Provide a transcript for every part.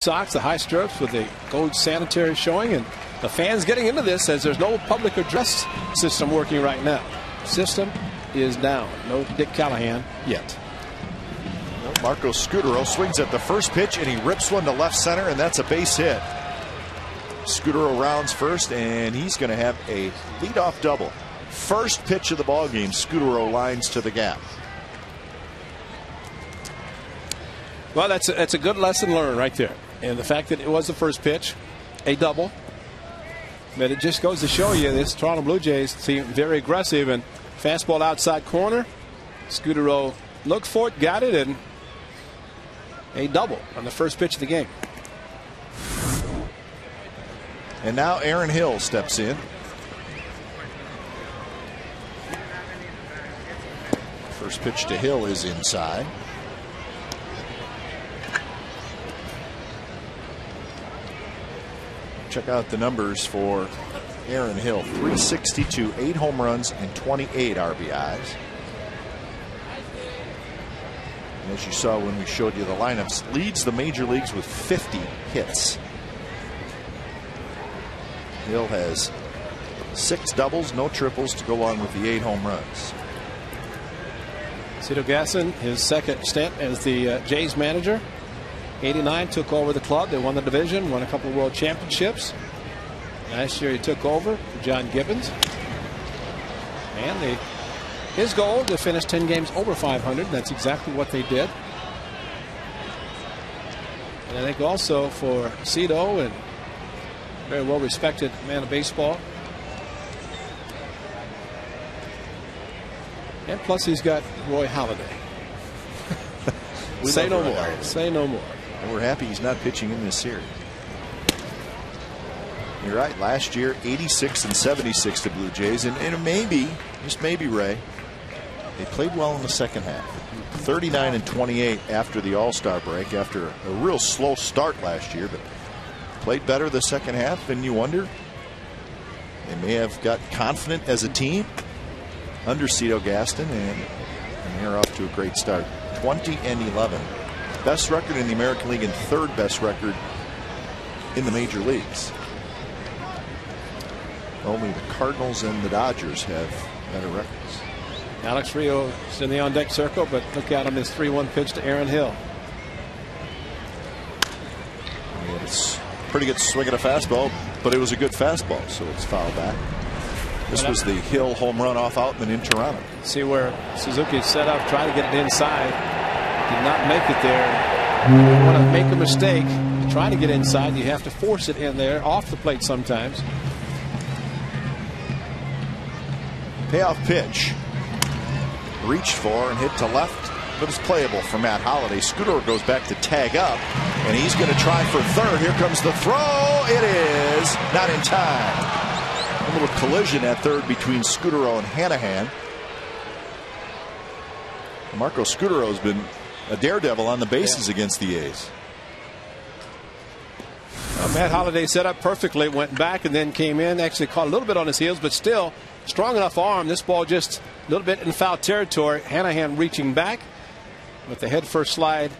socks, the high stirrups with the gold sanitary showing, and the fans getting into this as there's no public address system working right now. System is down. No Dick Callahan yet. Marco Scutaro swings at the first pitch and he rips one to left center, and that's a base hit. Scutaro rounds first, and he's going to have a leadoff double. First pitch of the ball game, Scutaro lines to the gap. Well, that's a good lesson learned right there, and the fact that it was the first pitch, a double. But it just goes to show you this Toronto Blue Jays team very aggressive, and fastball outside corner. Scutaro looked for it, got it, and a double on the first pitch of the game. And now Aaron Hill steps in. First pitch to Hill is inside. Check out the numbers for Aaron Hill. 362, 8 home runs, and 28 RBIs. And as you saw when we showed you the lineups, leads the major leagues with 50 hits. Hill has 6 doubles, no triples to go on with the 8 home runs. Cito Gaston, his second stint as the Jays manager. 89, took over the club. They won the division, won a couple of world championships. Last year he took over for John Gibbons. And his goal to finish 10 games over 500. That's exactly what they did. And I think also for Cito, and very well respected man of baseball. And plus he's got Roy Halladay. Say no more. Say no more. And we're happy he's not pitching in this series. You're right. Last year, 86 and 76 to Blue Jays, and maybe, just maybe, Ray, they played well in the second half. 39 and 28 after the All-Star break, after a real slow start last year, but played better the second half. And you wonder, they may have got confident as a team under Cito Gaston, and they're off to a great start. 20 and 11. Best record in the American League and third best record in the major leagues. Only the Cardinals and the Dodgers have better records. Alex Rio is in the on deck circle, but look at him, his 3-1 pitch to Aaron Hill. It's pretty good swing at a fastball, but it was a good fastball, so it's fouled back. This was the Hill home run off Outman in Toronto. See where Suzuki set up, trying to get it inside. Did not make it there. You want to make a mistake, trying to get inside, you have to force it in there, off the plate sometimes. Payoff pitch. Reached for and hit to left, but it's playable for Matt Holliday. Scutaro goes back to tag up, and he's going to try for third. Here comes the throw. It is not in time. A little collision at third between Scutaro and Hanahan. Marco Scutaro has been a daredevil on the bases against the A's. Matt Holliday set up perfectly, went back and then came in, actually caught a little bit on his heels, but still strong enough arm. This ball just a little bit in foul territory. Hanahan reaching back with the head first slide.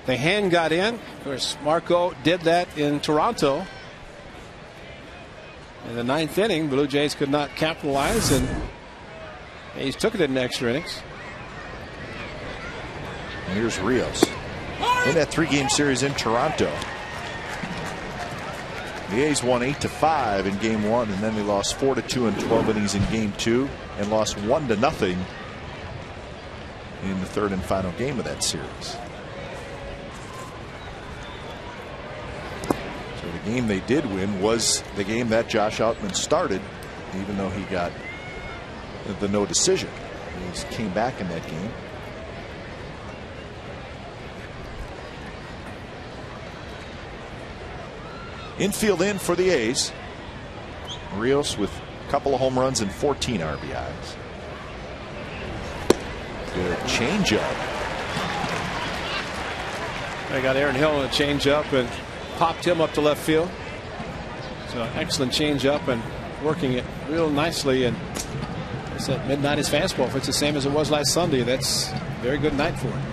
The hand got in. Of course, Marco did that in Toronto. In the 9th inning, Blue Jays could not capitalize, and A's took it in extra innings. And here's Rios in that 3-game series in Toronto. The A's won 8-5 in game 1, and then they lost 4-2 in 12 innings in game 2, and lost 1-0 in the 3rd and final game of that series. So the game they did win was the game that Josh Outman started, even though he got the no decision. He came back in that game. Infield in for the A's. Rios with a couple of home runs and 14 RBIs. Good changeup. They got Aaron Hill on a changeup and popped him up to left field. So excellent changeup and working it real nicely. And it's at midnight his fastball. If it's the same as it was last Sunday, that's a very good night for him.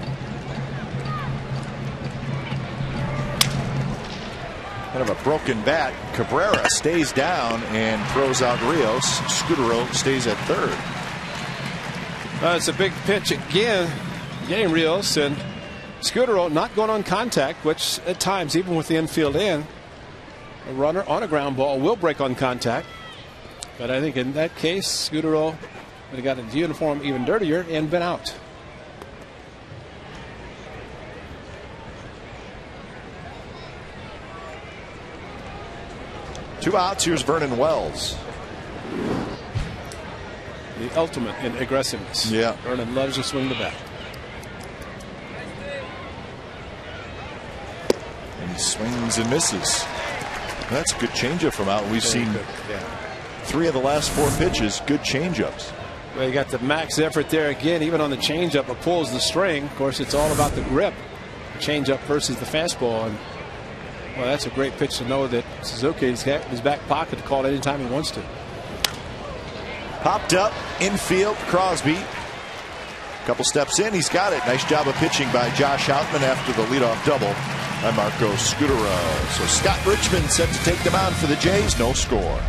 Kind of a broken bat. Cabrera stays down and throws out Rios. Scutaro stays at third. It's a big pitch again, getting Rios, and Scutaro not going on contact, which at times, even with the infield in, a runner on a ground ball will break on contact. But I think in that case, Scutaro would have gotten his uniform even dirtier and been out. Two outs. Here's Vernon Wells. The ultimate in aggressiveness. Yeah. Vernon loves to swing the bat. And he swings and misses. That's a good changeup from out. We've seen three of the last four pitches, good changeups. Well, you got the max effort there again. Even on the changeup, it pulls the string. Of course, it's all about the grip. Changeup versus the fastball. And well, that's a great pitch to know that Suzuki's got his back pocket to call it anytime he wants to. Popped up, infield, Crosby. Couple steps in, he's got it. Nice job of pitching by Josh Outman after the leadoff double by Marco Scutaro. So Scott Richmond set to take the mound for the Jays. No score.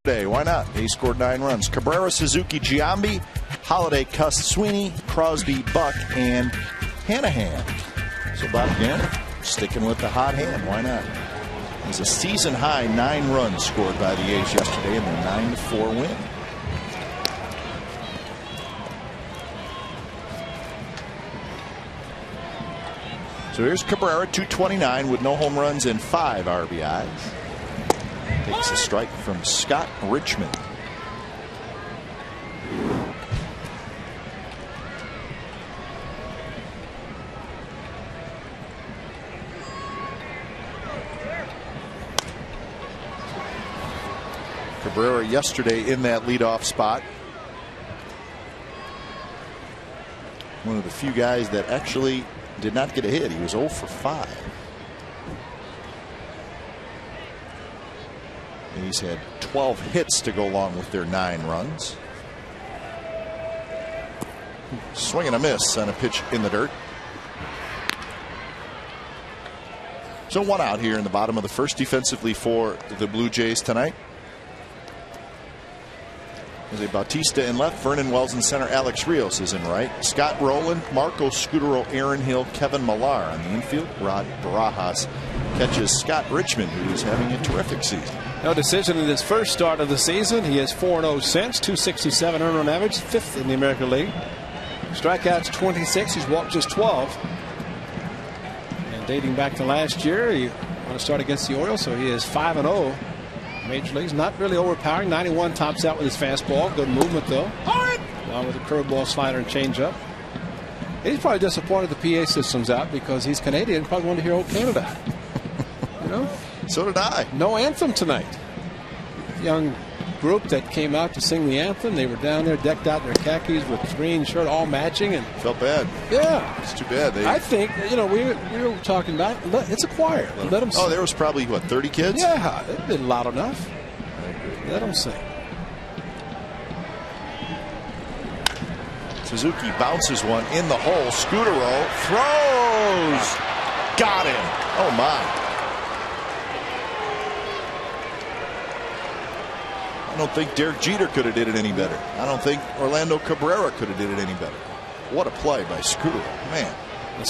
Why not? He scored 9 runs. Cabrera, Suzuki, Giambi, Holiday, Cuss, Sweeney, Crosby, Buck, and Hanahan. So Bob again sticking with the hot hand. Why not? It was a season high 9 runs scored by the A's yesterday in their 9-4 win. So here's Cabrera, 229 with no home runs and 5 RBIs. Takes a strike from Scott Richmond. Cabrera yesterday in that leadoff spot. One of the few guys that actually did not get a hit. He was 0 for 5. And he's had 12 hits to go along with their 9 runs. Swing and a miss on a pitch in the dirt. So 1 out here in the bottom of the first defensively for the Blue Jays tonight. Jose Bautista in left, Vernon Wells in center, Alex Rios is in right. Scott Rowland, Marco Scutaro, Aaron Hill, Kevin Millar on the infield. Rod Barajas catches Scott Richmond, who is having a terrific season. No decision in his first start of the season. He is 4-0 since, 267 earned run average, 5th in the American League. Strikeouts 26. He's walked just 12. And dating back to last year, he on a start against the Orioles, so he is 5-0 Major leagues, not really overpowering. 91 tops out with his fastball. Good movement, though. Along with a curveball, slider, and changeup. He's probably disappointed the PA system's out because he's Canadian. Probably wanted to hear "Old Canada." You know? So did I. No anthem tonight. Young group that came out to sing the anthem. They were down there decked out in their khakis with green shirt, all matching. And felt bad. Yeah. It's too bad. I think, we were talking about it's a choir. Let them sing. Oh, there was probably, 30 kids? Yeah, they've been loud enough. Let them sing. Suzuki bounces one in the hole. Scudero throws. Got him. Oh, my. I don't think Derek Jeter could have did it any better. I don't think Orlando Cabrera could have did it any better. What a play by Scudero, man. And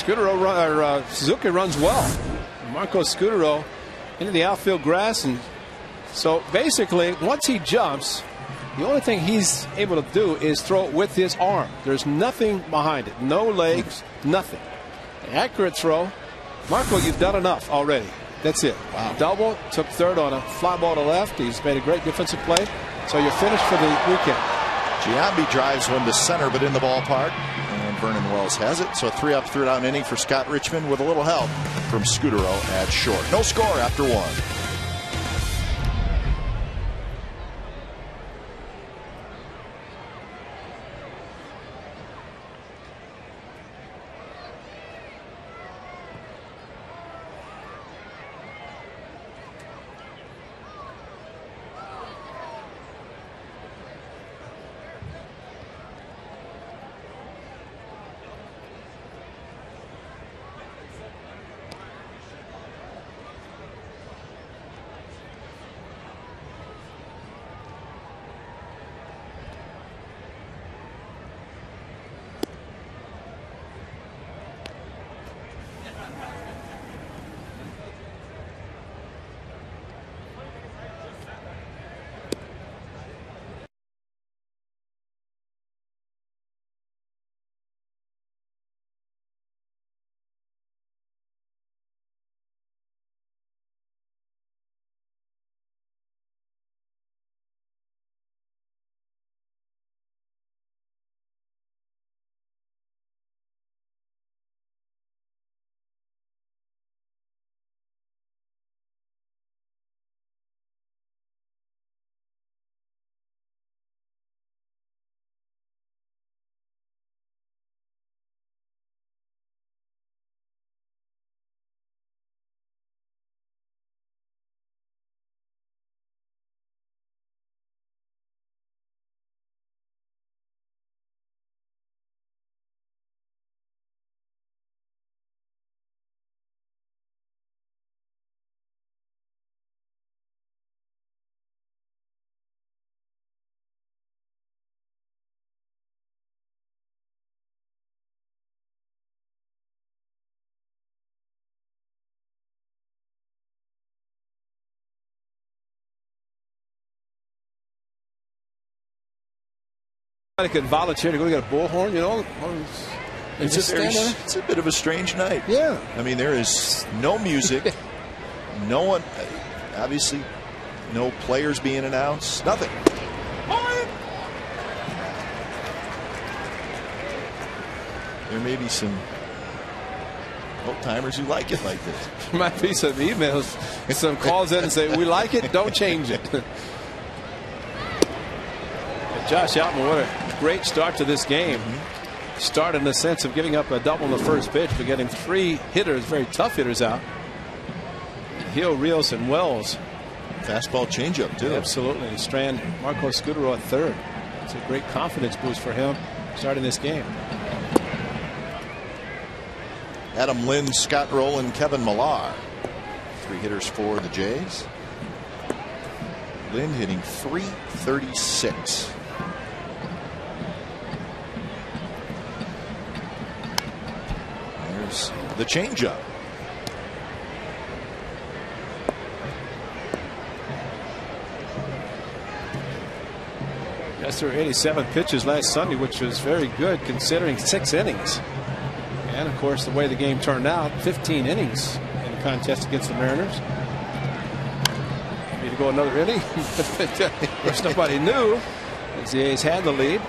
Suzuki runs well. Marco Scudero into the outfield grass, and so basically, once he jumps, the only thing he's able to do is throw it with his arm. There's nothing behind it, no legs, nothing. An accurate throw. Marco, you've done enough already. That's it. Wow. Double, took third on a fly ball to left. He's made a great defensive play. So you're finished for the weekend. Giambi drives one to center, but in the ballpark. And Vernon Wells has it. So a 3-up, 3-down inning for Scott Richmond with a little help from Scudero at short. No score after one. I could volunteer to go get a bullhorn, It's a bit of a strange night. Yeah. I mean, there is no music. No one, obviously, no players being announced. Nothing. There may be some old timers who like it like this. There might be some emails and some calls in and say, we like it, don't change it. Josh Outman, what a great start to this game. Start in the sense of giving up a double in the first pitch, but getting three hitters, very tough hitters out. Hill, Rios, and Wells. Fastball changeup, too. Absolutely. And Strand, Marco Scudero at third. It's a great confidence boost for him starting this game. Adam Lynn, Scott Rowland, Kevin Millar. Three hitters for the Jays. Lynn hitting .336. There's the changeup. Yes, there were 87 pitches last Sunday, which was very good considering 6 innings. And, of course, the way the game turned out, 15 innings in the contest against the Mariners. Be to go another inning. Of course, nobody knew as the A's had the lead.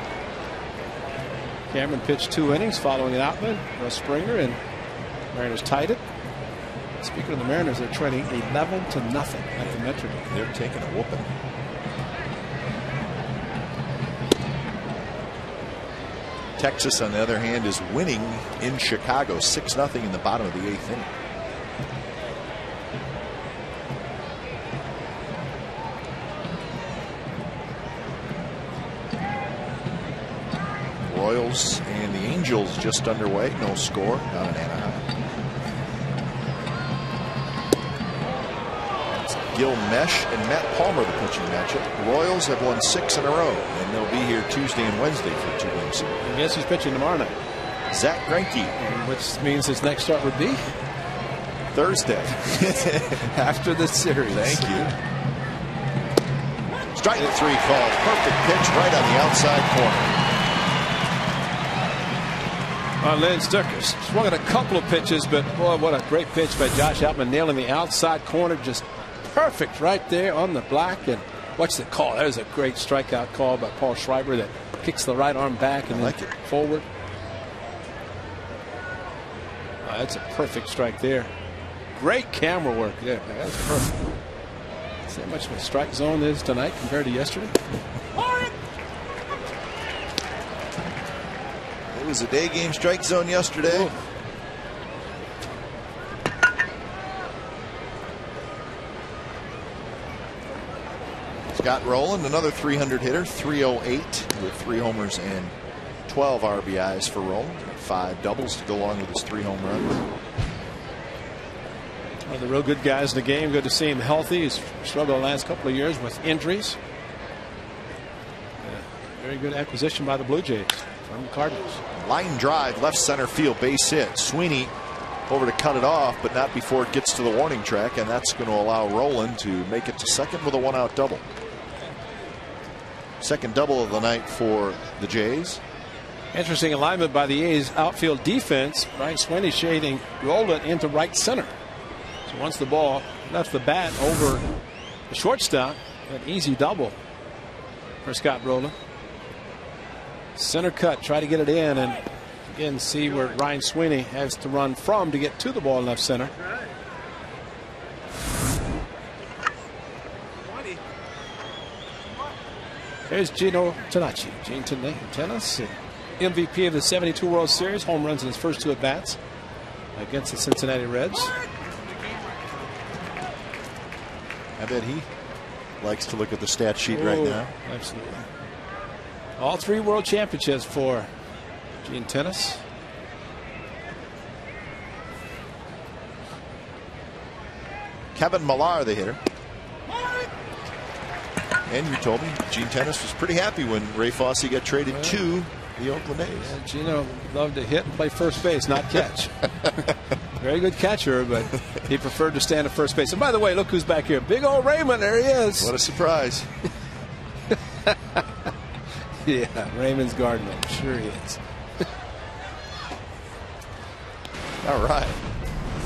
Cameron pitched 2 innings following an outlet, Springer, and Mariners tied it. Speaking of the Mariners, they're trailing 11-0 at the Metrodome. They're taking a whooping. Texas, on the other hand, is winning in Chicago 6-0 in the bottom of the 8th inning. Royals and the Angels just underway. No score down in Anaheim. It's Gil Mesh and Matt Palmer, the pitching matchup. Royals have won 6 in a row, and they'll be here Tuesday and Wednesday for 2 games. And guess who's pitching tomorrow night? Zach Greinke. Which means his next start would be Thursday. After the series. Thank you. Strike 3 called. Perfect pitch right on the outside corner. Lynn Stucker swung at a couple of pitches, but boy, what a great pitch by Josh Outman, nailing the outside corner, just perfect right there on the black. And what's the call? There's a great strikeout call by Paul Schreiber that kicks the right arm back and then forward. That's a perfect strike there. Great camera work there. That's perfect. See how much of a strike zone is tonight compared to yesterday? It was a day game strike zone yesterday. Ooh. Scott Rowland, another 300 hitter, 308 with 3 homers and 12 RBIs for Rowland. 5 doubles to go along with his 3 home runs. One of the real good guys in the game. Good to see him healthy. He's struggled the last couple of years with injuries. Very good acquisition by the Blue Jays from the Cardinals. Line drive, left center field, base hit. Sweeney over to cut it off, but not before it gets to the warning track, and that's going to allow Rowland to make it to second with a 1-out double. Second double of the night for the Jays. Interesting alignment by the A's outfield defense. Brian Sweeney shading Rowland into right center. So once the ball left the bat over the shortstop, an easy double for Scott Rowland. Center cut, try to get it in, and again see where Ryan Sweeney has to run from to get to the ball in left center. There's Gino Tenaci. Gene Tennis, MVP of the '72 World Series, home runs in his first 2 at-bats against the Cincinnati Reds. I bet he likes to look at the stat sheet right now. Absolutely. All 3 world championships for Gene Tennis. Kevin Millar, the hitter. And you told me Gene Tennis was pretty happy when Ray Fosse got traded to the Oakland A's. Yeah, Gino loved to hit and play first base, not catch. Very good catcher, but he preferred to stand at first base. And by the way, look who's back here. Big old Raymond. There he is. What a surprise. Yeah, Raymond's garden. I'm sure he is. All right.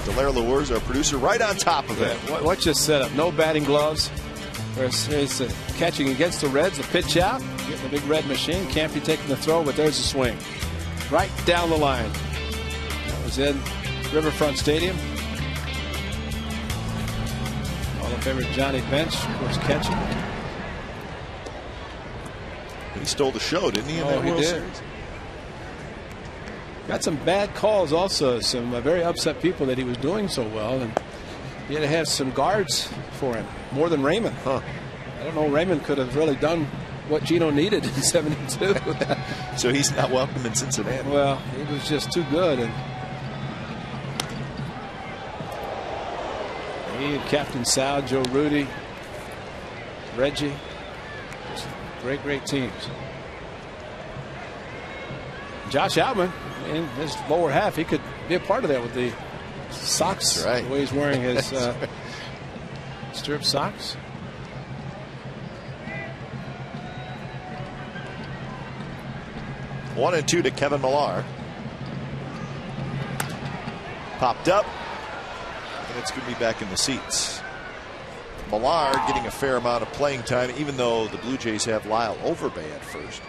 Delaire Lewis, our producer, right on top of it. Watch this setup. No batting gloves. There's catching against the Reds. The pitch out. Getting the big red machine. Can't be taking the throw, but there's a swing. Right down the line. That was in Riverfront Stadium. Hall of Famer Johnny Bench, of course, catching. He stole the show, didn't he? In that World Series? Got some bad calls also. Some very upset people that he was doing so well. And he had to have some guards for him, more than Raymond. Huh. I don't know, Raymond could have really done what Gino needed in '72. So he's not welcome in Cincinnati. Well, he was just too good. And he and Captain Sal, Joe Rudy, Reggie, great teams. Josh Outman in his lower half, he could be a part of that with the socks. That's right. The way he's wearing his stirrup socks. One and 2 to Kevin Millar. Popped up, and it's going to be back in the seats. Millar getting a fair amount of playing time, even though the Blue Jays have Lyle Overbay at first.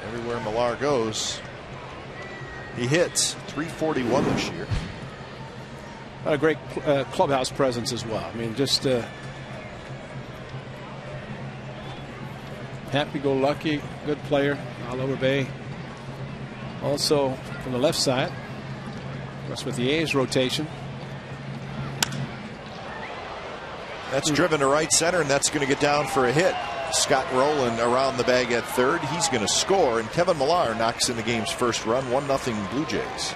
Everywhere Millar goes, he hits. 341 this year. A great clubhouse presence as well. I mean, just happy-go-lucky, good player, all over Bay. Also from the left side, of course, with the A's rotation. That's driven to right center, and that's going to get down for a hit. Scott Rowland around the bag at third. He's going to score, and Kevin Millar knocks in the game's first run. 1-0 Blue Jays.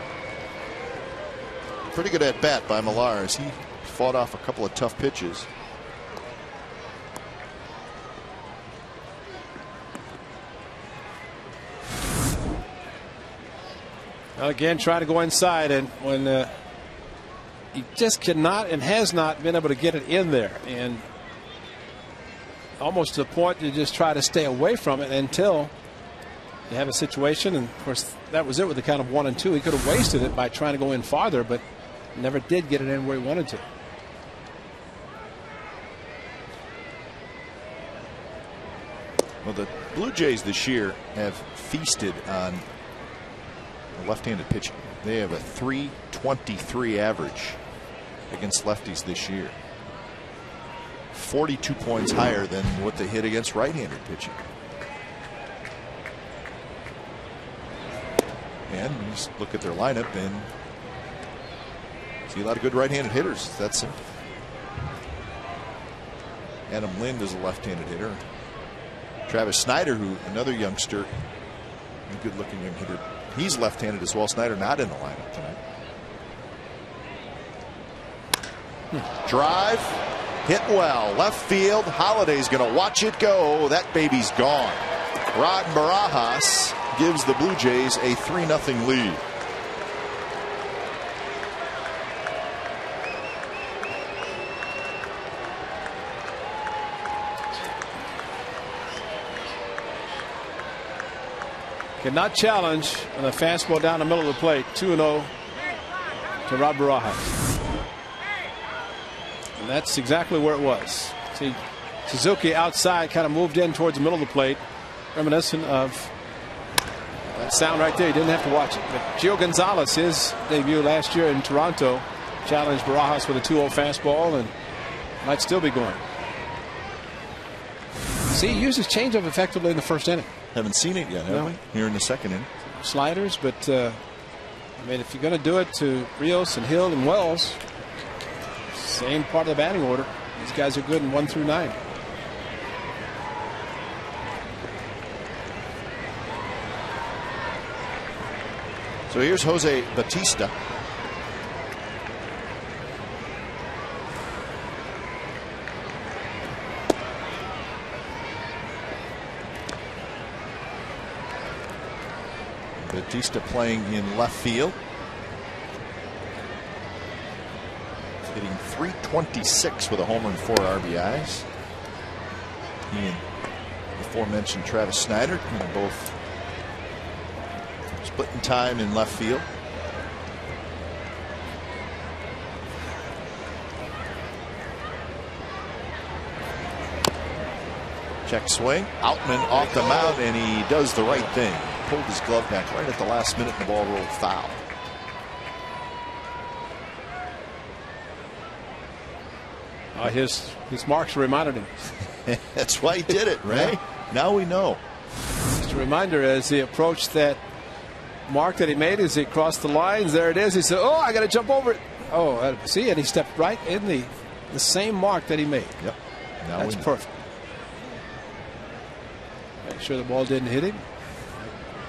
Pretty good at bat by Millar as he fought off a couple of tough pitches. Again, trying to go inside, and when he just cannot and has not been able to get it in there, and almost to the point you just try to stay away from it until you have a situation. And of course, that was it with the count of 1-2. He could have wasted it by trying to go in farther, but never did get it in where he wanted to. Well, the Blue Jays this year have feasted on left-handed pitching. They have a .323 average against lefties this year. 42 points higher than what they hit against right-handed pitching. And you just look at their lineup and see a lot of good right-handed hitters. That's it. Adam Lind is a left-handed hitter. Travis Snyder, who another youngster, a good-looking young hitter, he's left-handed as well. Snyder not in the lineup tonight. Drive, hit well, left field. Holiday's going to watch it go. That baby's gone. Rod Barajas gives the Blue Jays a 3-0 lead. Cannot challenge on a fastball down the middle of the plate. 2-0 to Rod Barajas. And that's exactly where it was. See, Suzuki outside kind of moved in towards the middle of the plate, reminiscent of that sound right there. You didn't have to watch it. But Gio Gonzalez, his debut last year in Toronto, challenged Barajas with a 2-0 fastball and might still be going. See, he used his changeup effectively in the first inning. Haven't seen it yet, have we? Here in the second inning. Sliders, but I mean, if you're going to do it to Rios and Hill and Wells, same part of the batting order. These guys are good in 1 through 9. So here's Jose Bautista. Bautista playing in left field. Hitting .326 with a homer and 4 RBIs. He and the aforementioned Travis Snyder both splitting time in left field. Check swing. Outman off the mound, and he does the right thing. Pulled his glove back right at the last minute, and the ball rolled foul. His marks reminded him. That's why he did it, Ray. Yeah. Now we know. Just a reminder as he approached that mark that he made as he crossed the lines. There it is. He said, "Oh, I got to jump over it." Oh, see, and he stepped right in the same mark that he made. Yep. Now that's perfect. Make sure the ball didn't hit him.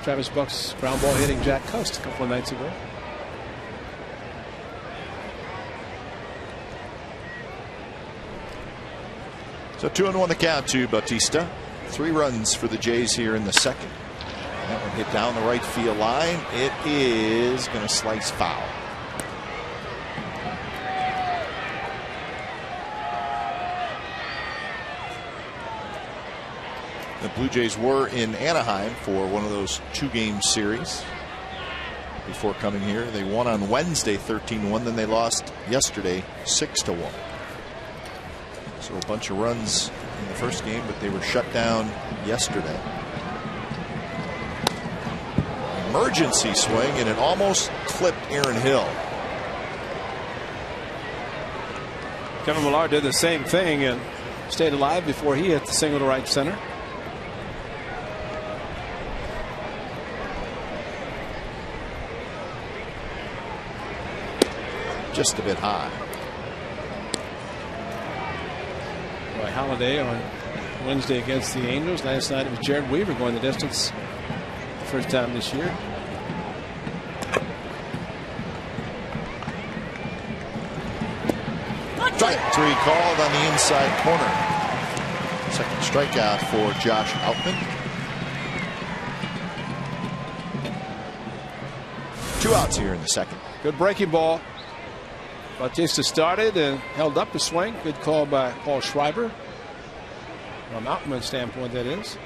Travis Buck's ground ball hitting Jack Cust a couple of nights ago. So 2-1 the count to Bautista. 3 runs for the Jays here in the second. And that one hit down the right field line. It is going to slice foul. The Blue Jays were in Anaheim for one of those 2-game series. before coming here. They won on Wednesday 13-1, then they lost yesterday 6-1. So a bunch of runs in the first game, but they were shut down yesterday. Emergency swing, and it almost clipped Aaron Hill. Kevin Millar did the same thing and stayed alive before he hit the single to right center. Just a bit high. Roy Halladay on Wednesday against the Angels. Last night it was Jared Weaver going the distance the first time this year. Strike three called on the inside corner. Second strikeout for Josh Outman. 2 outs here in the second. Good breaking ball. Bautista started and held up the swing. Good call by Paul Schreiber. From Outman's standpoint, that is.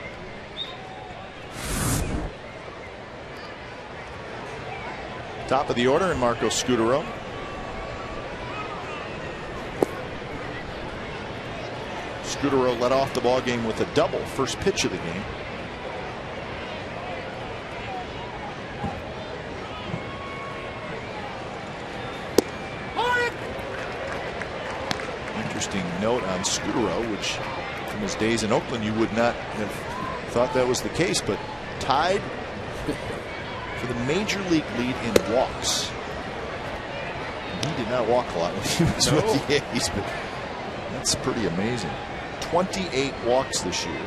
Top of the order, and Marco Scutaro. Scutaro led off the ball game with a double, first pitch of the game. Interesting note on Scutaro, which from his days in Oakland you would not have thought that was the case, but tied for the major league lead in walks. He did not walk a lot when he was with the A's, but that's pretty amazing. 28 walks this year.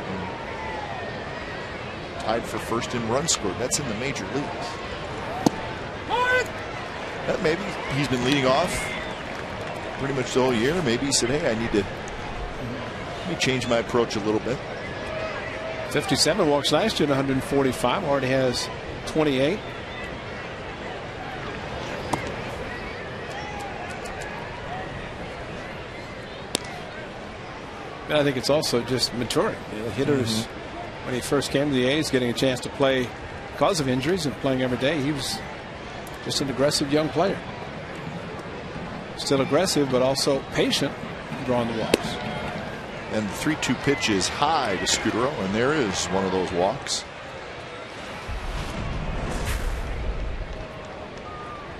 Tied for first in runs scored. That's in the major leagues. That maybe he's been leading off pretty much the whole year. Maybe he said, hey, I need to let me change my approach a little bit. 57 walks last year, 145. Already has 28. But I think it's also just maturing. The hitters, when he first came to the A's, getting a chance to play because of injuries and playing every day, he was just an aggressive young player. Still aggressive, but also patient, drawing the walks. And the 3-2 pitch is high to Scutaro, and there is one of those walks.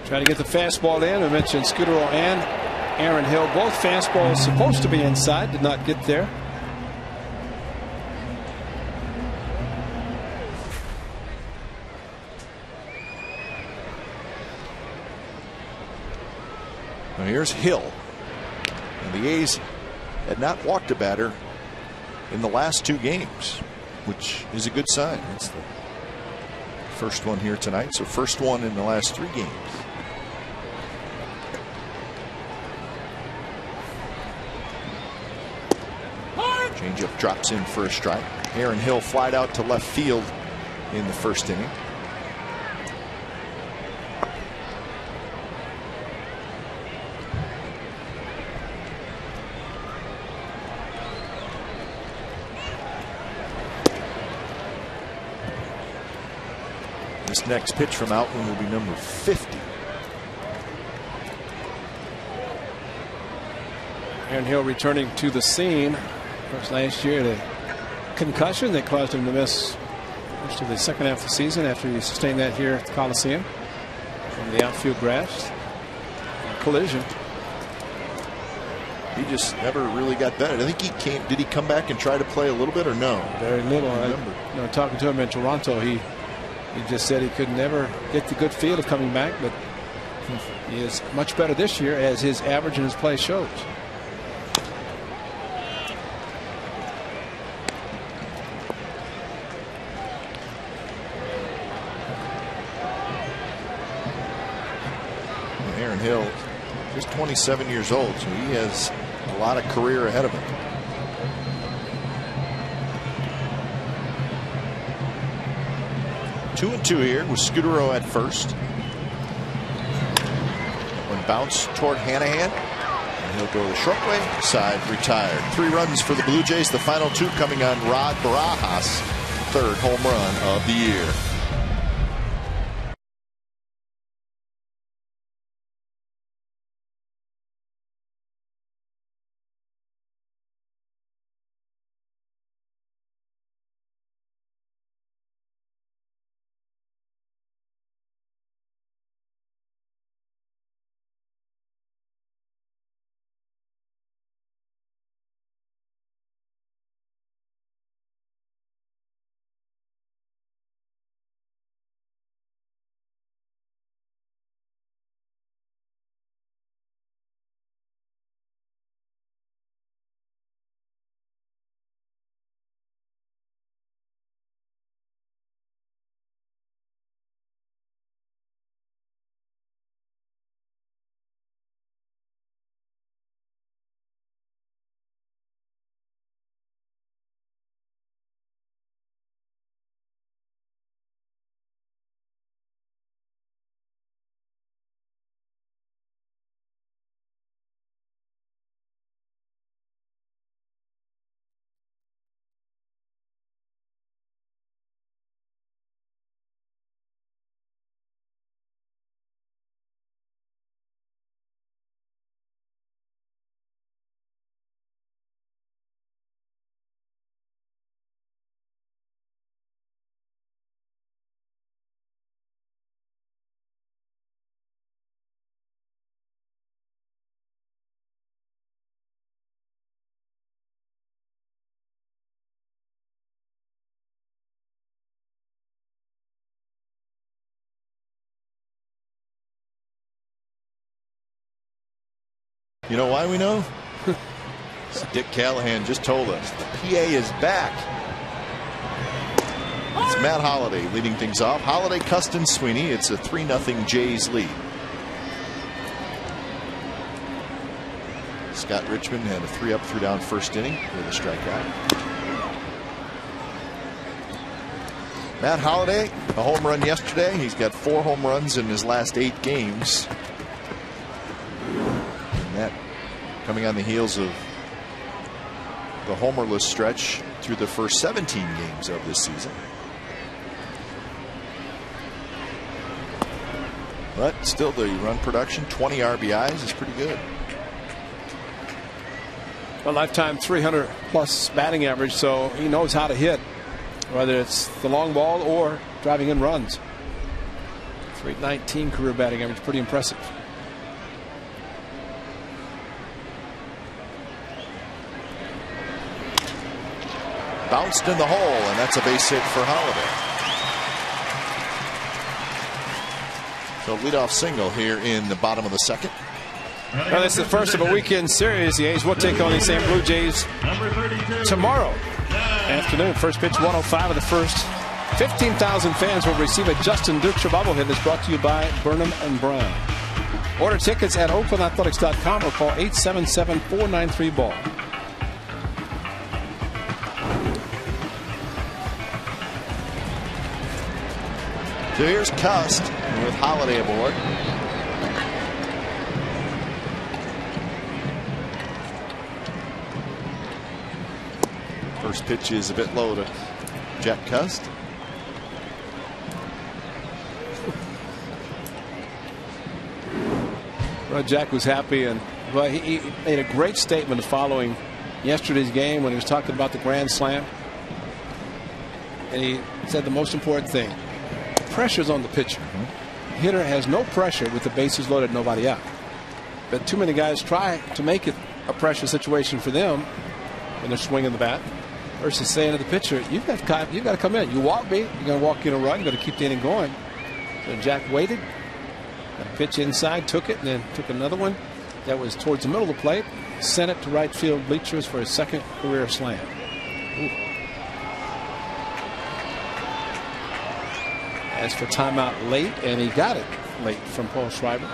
Trying to get the fastball in. I mentioned Scutaro and Aaron Hill. Both fastballs supposed to be inside, did not get there. Now here's Hill. And the A's had not walked a batter in the last 2 games, which is a good sign. It's the first one here tonight, so first one in the last 3 games. Changeup drops in for a strike. Aaron Hill flied out to left field in the first inning. This next pitch from Outman will be number 50. Aaron Hill returning to the scene. Of course, last year, the concussion that caused him to miss most of the second half of the season after he sustained that here at the Coliseum from the outfield grass. Collision. He just never really got better. I think he came. Did he come back and try to play a little bit or no? Very little. Talking to him in Toronto, he just said he could never get the good feel of coming back, but he is much better this year as his average in his play shows. Aaron Hill, just 27 years old, so he has a lot of career ahead of him. 2-2 here with Scutaro at first. One bounce toward Hanahan, and he'll go the short way side, retired. 3 runs for the Blue Jays. The final 2 coming on Rod Barajas' 3rd home run of the year. You know why we know? Dick Callahan just told us the PA is back. It's Matt Holliday leading things off. Holliday, Custon, Sweeney. It's a 3-0 Jays lead. Scott Richmond had a 3-up, 3-down first inning with a strikeout. Matt Holliday, a home run yesterday. He's got 4 home runs in his last 8 games. And that coming on the heels of the homerless stretch through the first 17 games of this season. But still, the run production, 20 RBIs, is pretty good. A lifetime 300+ batting average, so he knows how to hit, whether it's the long ball or driving in runs. 319 career batting average, pretty impressive. Bounced in the hole, and that's a base hit for Holliday. So leadoff single here in the bottom of the second. Well, this is the first of a weekend series. The A's will take on the St. Blue Jays tomorrow afternoon. First pitch, 1:05 of the first. 15,000 fans will receive a Justin Dutra bobblehead that's brought to you by Burnham and Brown. Order tickets at oaklandathletics.com or call 877-493-BALL. So here's Cust with Holliday aboard. First pitch is a bit low to Jack Cust. Well, Jack was happy, and well, he made a great statement following yesterday's game when he was talking about the grand slam. And he said the most important thing: pressure's on the pitcher. The hitter has no pressure with the bases loaded, nobody out. But too many guys try to make it a pressure situation for them when they're swinging the bat, versus saying to the pitcher, you've got to come in. You walk me, you're going to walk in a run, you're going to keep the inning going. So Jack waited, got a pitch inside, took it, and then took another one that was towards the middle of the plate, sent it to right field bleachers for his second career slam. Ooh. As for timeout late, and he got it late from Paul Schreiber.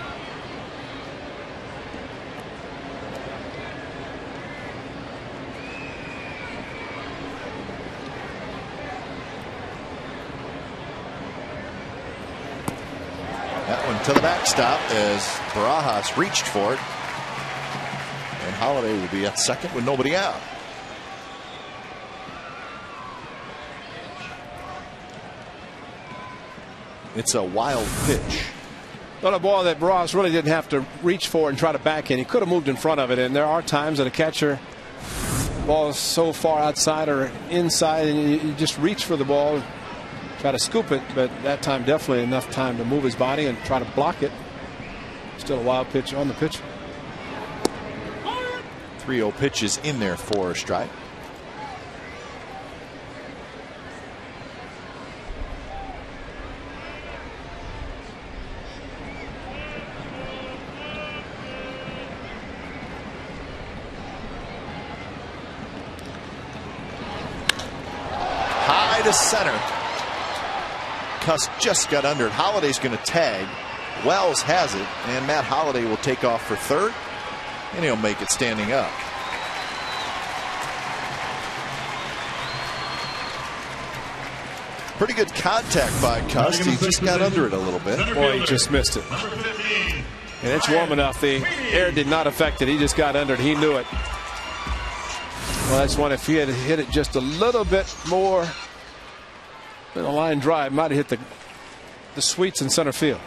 That one to the backstop as Barajas reached for it. And Holliday will be at second with nobody out. It's a wild pitch. But a ball that Barajas really didn't have to reach for and try to back in. He could have moved in front of it. And there are times that a catcher, the ball is so far outside or inside, and you just reach for the ball, try to scoop it. But that time, definitely enough time to move his body and try to block it. Still a wild pitch on the pitcher. 3-0 pitch is in there for a strike. To center. Cust just got under it. Holliday's going to tag. Wells has it, and Matt Holliday will take off for third, and he'll make it standing up. Pretty good contact by Cust. He just got under it a little bit. Boy, he just missed it. And it's warm enough. The air did not affect it. He just got under it. He knew it. Well, that's one. If he had hit it just a little bit more than a line drive, might have hit the sweets in center field.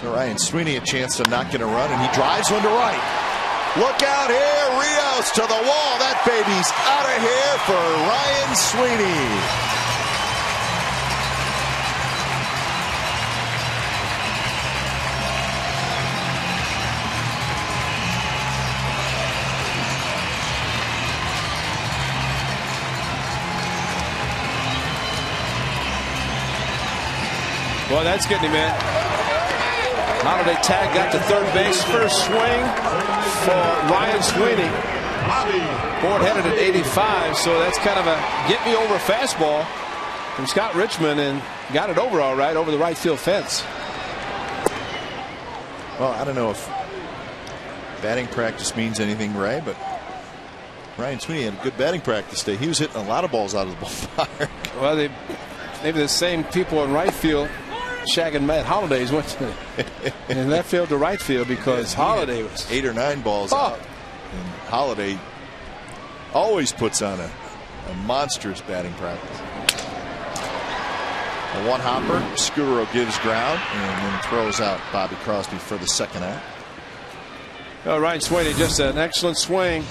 So Ryan Sweeney a chance to knock in a run, and he drives one to right. Look out here, Rios to the wall. That baby's out of here for Ryan Sweeney. Well, that's getting him in. Holiday tag got to third base. First swing for Ryan Sweeney. Board headed at 85, so that's kind of a get me over fastball from Scott Richmond, and got it over all right over the right field fence. Well, I don't know if batting practice means anything, Ray, but Ryan Sweeney had a good batting practice day. He was hitting a lot of balls out of the ballpark. Well, maybe the same people in right field, Shag and Matt Hollidays, went in left field to right field because Holiday was 8 or 9 balls out. And Holiday always puts on a monstrous batting practice. A one hopper. Scutaro gives ground and then throws out Bobby Crosby for the second out. Well, Ryan Sweeney, just an excellent swing.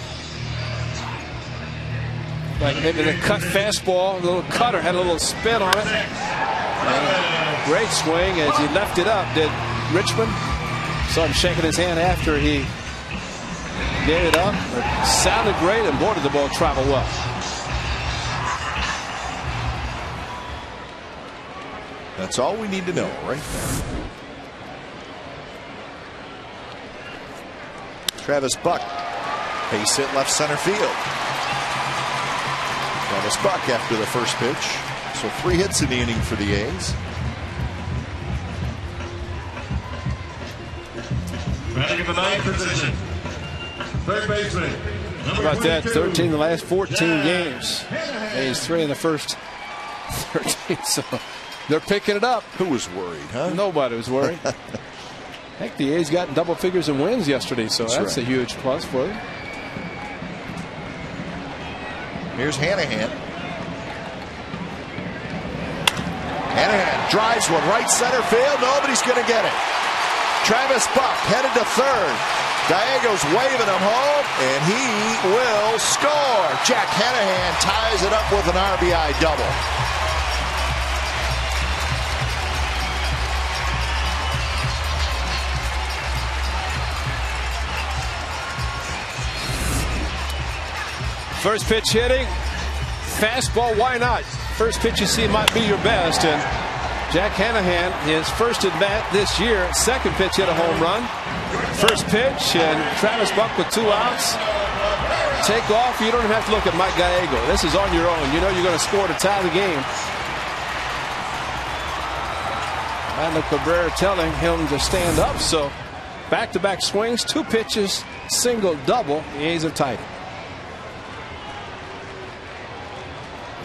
Like maybe the cut fastball, the little cutter had a little spin on it. And great swing as he left it up. Did Richmond? Saw him shaking his hand after he gave it up. It sounded great, and boy, did the ball travel well. That's all we need to know right there. Travis Buck, base hit left center field. Travis Buck after the first pitch. So 3 hits in the inning for the A's. Batting in the ninth position, third baseman. How about that? 13 in the last 14 games. A's 3 in the first 13. So they're picking it up. Who was worried, huh? Nobody was worried. Heck, the A's got double figures in wins yesterday, so that's right. a huge plus for them. Here's Hanahan. Hanahan drives one right center field. Nobody's going to get it. Travis Buck headed to third. Gallegos waving him home, and he will score. Jack Hanahan ties it up with an RBI double. First pitch hitting, fastball, why not? First pitch you see might be your best, and Jack Hanahan, his first at bat this year, second pitch hit a home run. First pitch, and Travis Buck with 2 outs. Take off, you don't even have to look at Mike Gallego. This is on your own. You know you're going to score to tie the game. And Cabrera telling him to stand up, so back-to-back swings, 2 pitches, single, double. The A's have tied it.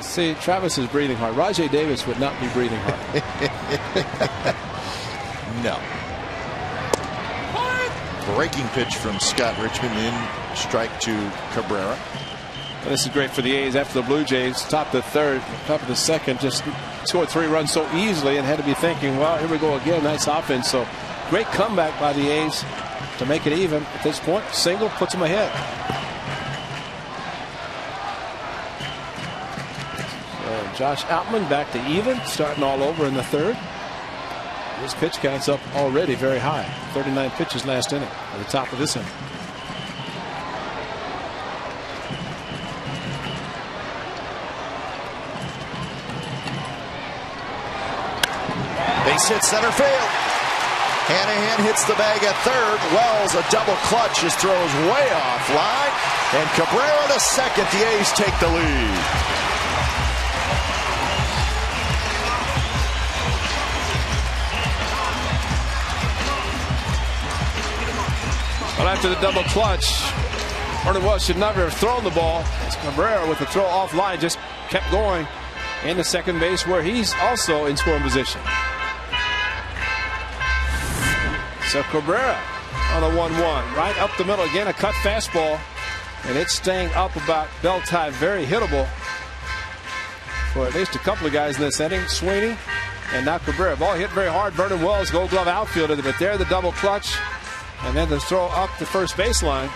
See, Travis is breathing hard. Rajay Davis would not be breathing hard. No. Breaking pitch from Scott Richmond, in strike to Cabrera. Well, this is great for the A's after the Blue Jays top the third, top of the second, just 2 or 3 runs so easily, and had to be thinking, well, here we go again, nice offense. So great comeback by the A's to make it even at this point. Single puts them ahead. Josh Outman back to even, starting all over in the third. His pitch count's up already very high. 39 pitches last inning at the top of this inning. Base hit center field. Hanahan hits the bag at third. Wells a double clutch. His throw is way off line. And Cabrera to second. The A's take the lead. Well, after the double clutch, Vernon Wells should never have thrown the ball. As Cabrera with the throw offline just kept going into second base, where he's also in scoring position. So Cabrera on a 1-1, right up the middle again, a cut fastball, and it's staying up about belt high, very hittable for at least a couple of guys in this inning. Sweeney and now Cabrera. Ball hit very hard. Vernon Wells, Gold Glove outfielder, but there the double clutch. And then the throw up the first baseline.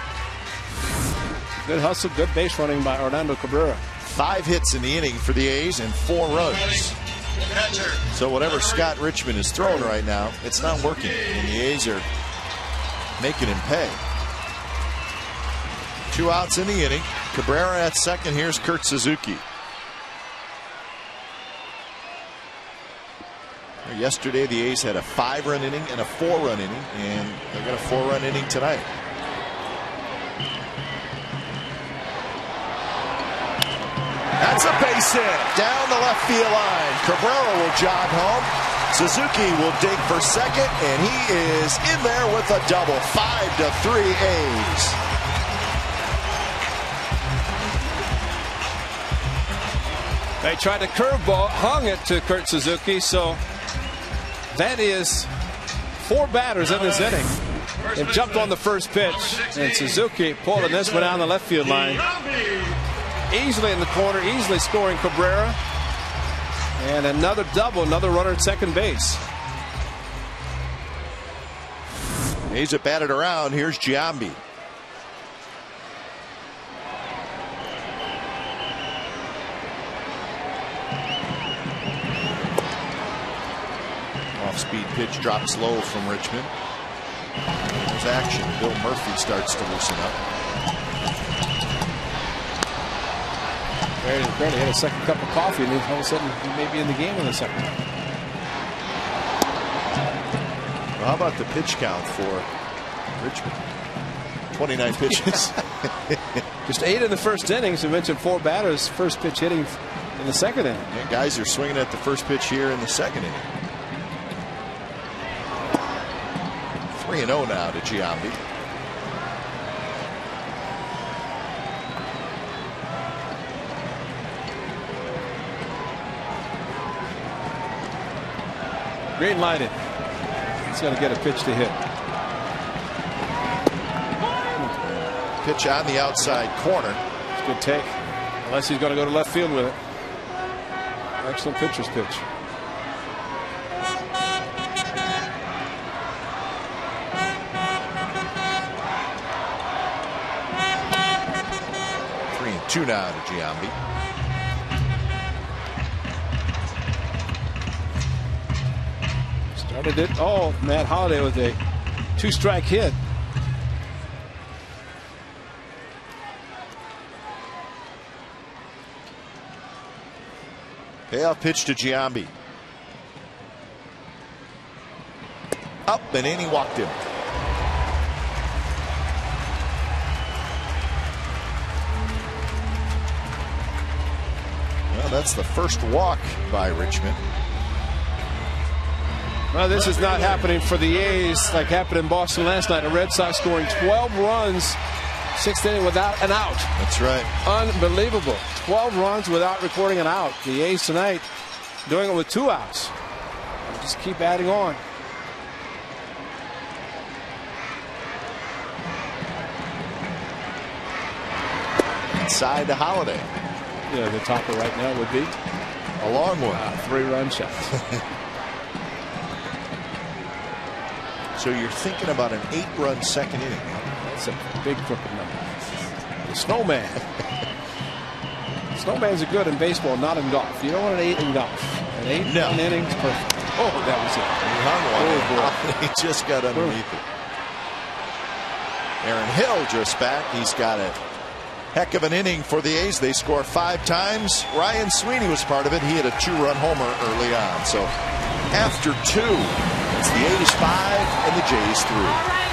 Good hustle, good base running by Orlando Cabrera. 5 hits in the inning for the A's and 4 runs. So whatever Scott Richmond is throwing right now, it's not working. And the A's are making him pay. 2 outs in the inning. Cabrera at second. Here's Kurt Suzuki. Yesterday, the A's had a 5-run inning and a 4-run inning, and they got a 4-run inning tonight. That's a base hit down the left field line. Cabrera will jog home. Suzuki will dig for second, and he is in there with a double. 5-3 A's. They tried a curveball, hung it to Kurt Suzuki, so that is 4 batters in this inning. They've jumped on the first pitch, and Suzuki pulling this one down the left field line. Easily in the corner, easily scoring Cabrera. And another double, another runner at second base. A's are batted around. Here's Giambi. Off-speed pitch drops low from Richmond. There's action. Bill Murphy starts to loosen up. Barely had a second cup of coffee, and all of a sudden he may be in the game in a second. Well, how about the pitch count for Richmond? 29 pitches. Just 8 in the first inning. So you mentioned 4 batters, first pitch hitting in the second inning. And guys are swinging at the first pitch here in the second inning. 3-0 now to Giambi. Green lighted. He's going to get a pitch to hit. Pitch on the outside corner. It's a good take. Unless he's going to go to left field with it. Excellent pitcher's pitch. Two now to Giambi. Started it. Oh, Matt Holliday with a 2-strike hit. Payoff pitch to Giambi. Up and in, he walked him. Well, that's the first walk by Richmond. Well, this is not happening for the A's like happened in Boston last night. The Red Sox scoring 12 runs, 6th inning without an out. That's right. Unbelievable. 12 runs without recording an out. The A's tonight doing it with 2 outs. Just keep adding on. Inside to Holliday. Yeah, the topper right now would be a long one. 3-run shot. So you're thinking about an 8-run second inning. That's a big crooked number. The Snowman. Snowmans are good in baseball, not in golf. You don't want an 8 in golf. An 8-run inning's perfect. Oh, that was it. He hung one. Oh, boy. He just got underneath it. Aaron Hill just back. He's got a heck of an inning for the A's. They score 5 times. Ryan Sweeney was part of it. He had a 2-run homer early on. So after 2, it's the A's 5 and the Jays 3.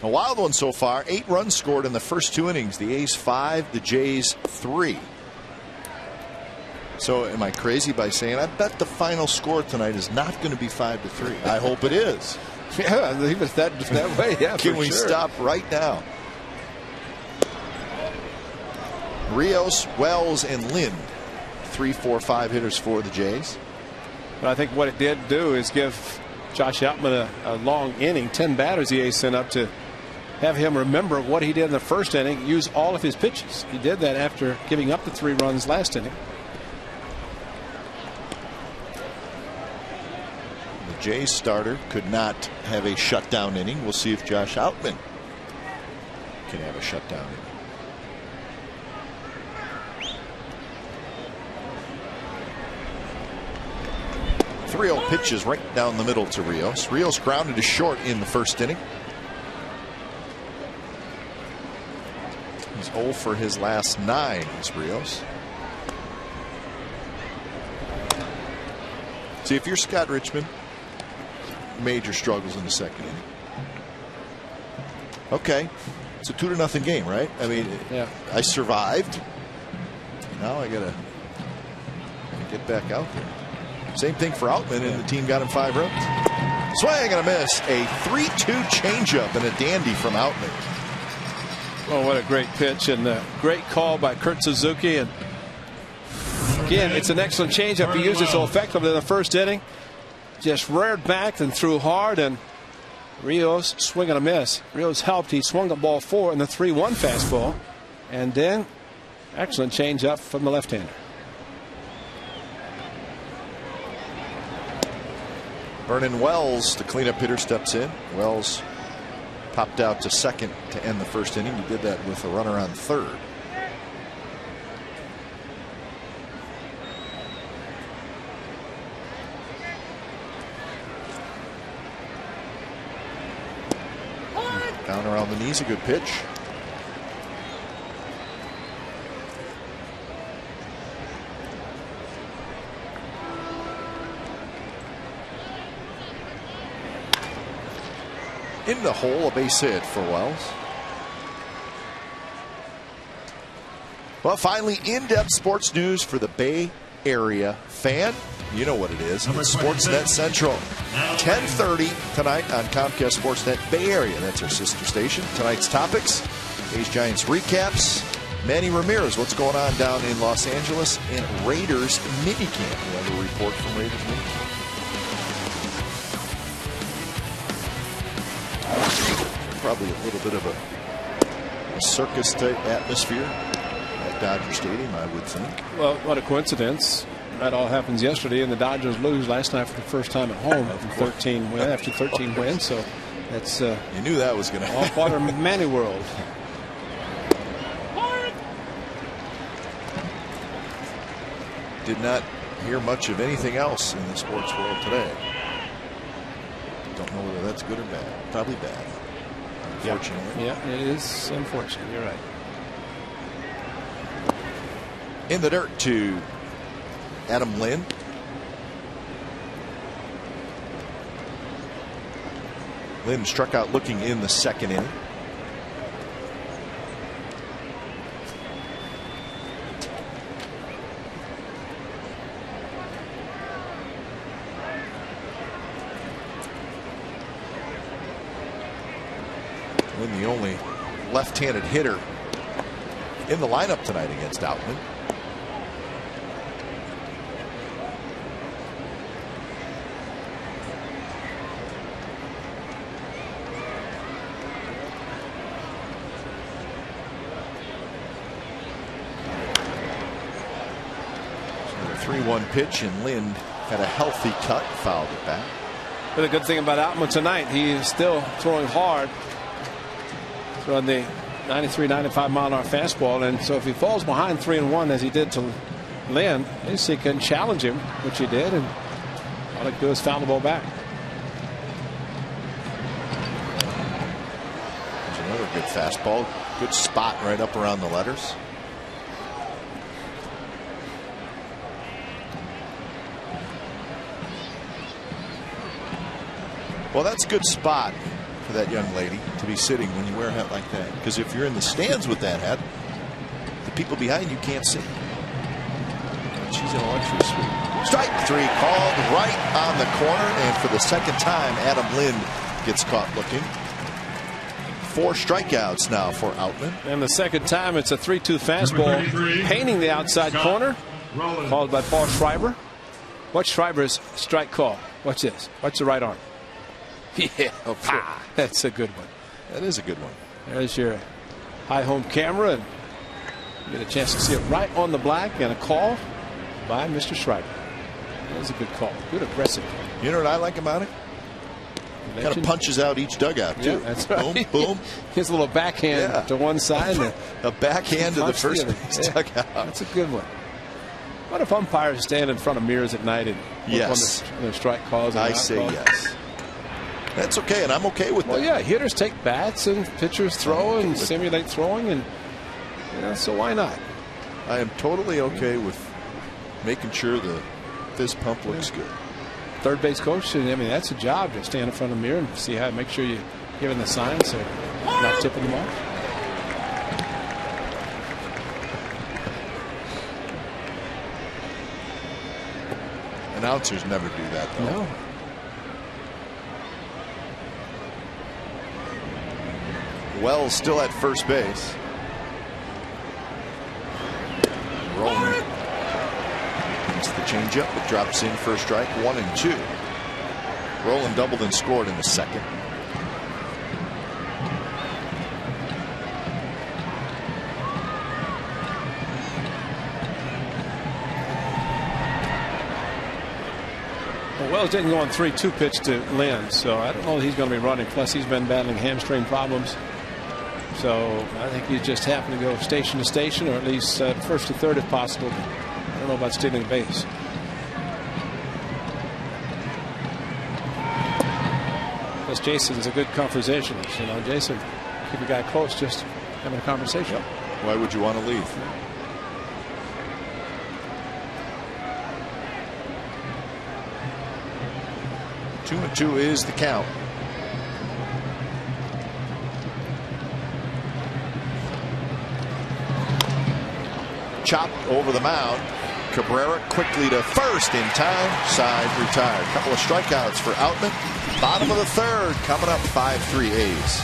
A wild one so far. 8 runs scored in the first 2 innings. The A's 5, the Jays 3. So am I crazy by saying I bet the final score tonight is not going to be 5-3? I hope it is. Yeah, leave it that way. Yeah, Can we sure. stop right now? Rios, Wells, and Lind. 3, 4, 5 hitters for the Jays. But I think what it did do is give Josh Outman a long inning. 10 batters the A's sent up to have him remember what he did in the first inning, use all of his pitches. He did that after giving up the 3 runs last inning. The Jays starter could not have a shutdown inning. We'll see if Josh Outman can have a shutdown inning. .30 pitches right down the middle to Rios. Rios grounded to short in the first inning. He's 0 for his last 9 is Rios. See, if you're Scott Richmond, major struggles in the second inning. Okay, it's a 2-0 game, right? I mean, yeah. I survived. Now I gotta get back out there. Same thing for Outman, and the team got him 5 runs. Swing and a miss. A 3-2 changeup and a dandy from Outman. Oh, what a great pitch and a great call by Kurt Suzuki. And again, it's an excellent changeup. He used it so effectively in the first inning. Just reared back and threw hard, and Rios swing and a miss. Rios helped. He swung the ball 4 in the 3-1 fastball, and then excellent changeup from the left-hander. Vernon Wells, the cleanup hitter, steps in. Wells popped out to second to end the first inning. He did that with a runner on third. Down around the knees, a good pitch. In the hole, a base hit for Wells. Well, finally, in-depth sports news for the Bay Area fan. You know what it is. It's Sportsnet Central. 10:30 tonight on Comcast Sportsnet Bay Area. That's our sister station. Tonight's topics: A's Giants recaps. Manny Ramirez, what's going on down in Los Angeles, and Raiders minicamp. We have a report from Raiders minicamp. Probably a little bit of a circus type atmosphere at Dodger Stadium, I would think. Well, what a coincidence. That all happens yesterday, and the Dodgers lose last night for the first time at home after 13 wins. So that's you knew that was going to all part of Manny world. Did not hear much of anything else in the sports world today. Don't know whether that's good or bad. Probably bad. Unfortunately. Yeah, it is unfortunate. You're right. In the dirt to Adam Lind. Lind struck out looking in the second inning. Lind, the only left-handed hitter in the lineup tonight against Outman. So the 3-1 pitch, and Lind had a healthy cut, fouled it back. But the good thing about Outman tonight, he is still throwing hard. Throwing the 93, 95 mile an hour fastball, and so if he falls behind 3-1 as he did to Lind, at least he can challenge him, which he did, and all he can do is foul the ball back. There's another good fastball, good spot right up around the letters. Well, that's a good spot. for that young lady to be sitting when you wear a hat like that. Because if you're in the stands with that hat, the people behind you can't see. And she's in a luxury suite. Strike 3 called right on the corner. And for the second time, Adam Lind gets caught looking. 4 strikeouts now for Outman. And the second time, it's a 3-2 fastball painting the outside corner. Called by Paul Schreiber. What's Schreiber's strike call? Watch this. Watch the right arm. Yeah, that's a good one. That is a good one. There's your high home camera, and you get a chance to see it right on the black, and a call by Mr. Schreiber. That was a good call. Good aggressive. You know what I like about it? Kind of punches out each dugout too. Yeah, that's right. Boom, boom. His little backhand to one side, and a backhand to the first base dugout. That's a good one. What if umpires stand in front of mirrors at night and look on the strike calls? And I say yes. That's okay, and I'm okay with that. Well, yeah, hitters take bats and pitchers throw and simulate throwing, and so why not? I am totally okay with making sure the fist pump looks good. Third base coach, I mean, that's a job to stand in front of the mirror and see how, make sure you're giving the signs so you're not tipping them off. Announcers never do that, though. No. Wells still at first base. Rolling. It's the changeup. It drops in for a strike. 1-2. Roland doubled and scored in the second. Well, Wells didn't go on 3-2 pitch to Lynn, so I don't know if he's going to be running. Plus, he's been battling hamstring problems. So I think he's just happened to go station to station, or at least first to third if possible. I don't know about stealing a base. Plus, Jason's a good conversationalist. Jason, keep a guy close, just having a conversation. Yep. Why would you want to leave? 2-2 is the count. Chopped over the mound. Cabrera quickly to first in time. Side retired. Couple of strikeouts for Outman. Bottom of the third. Coming up 5-3 A's.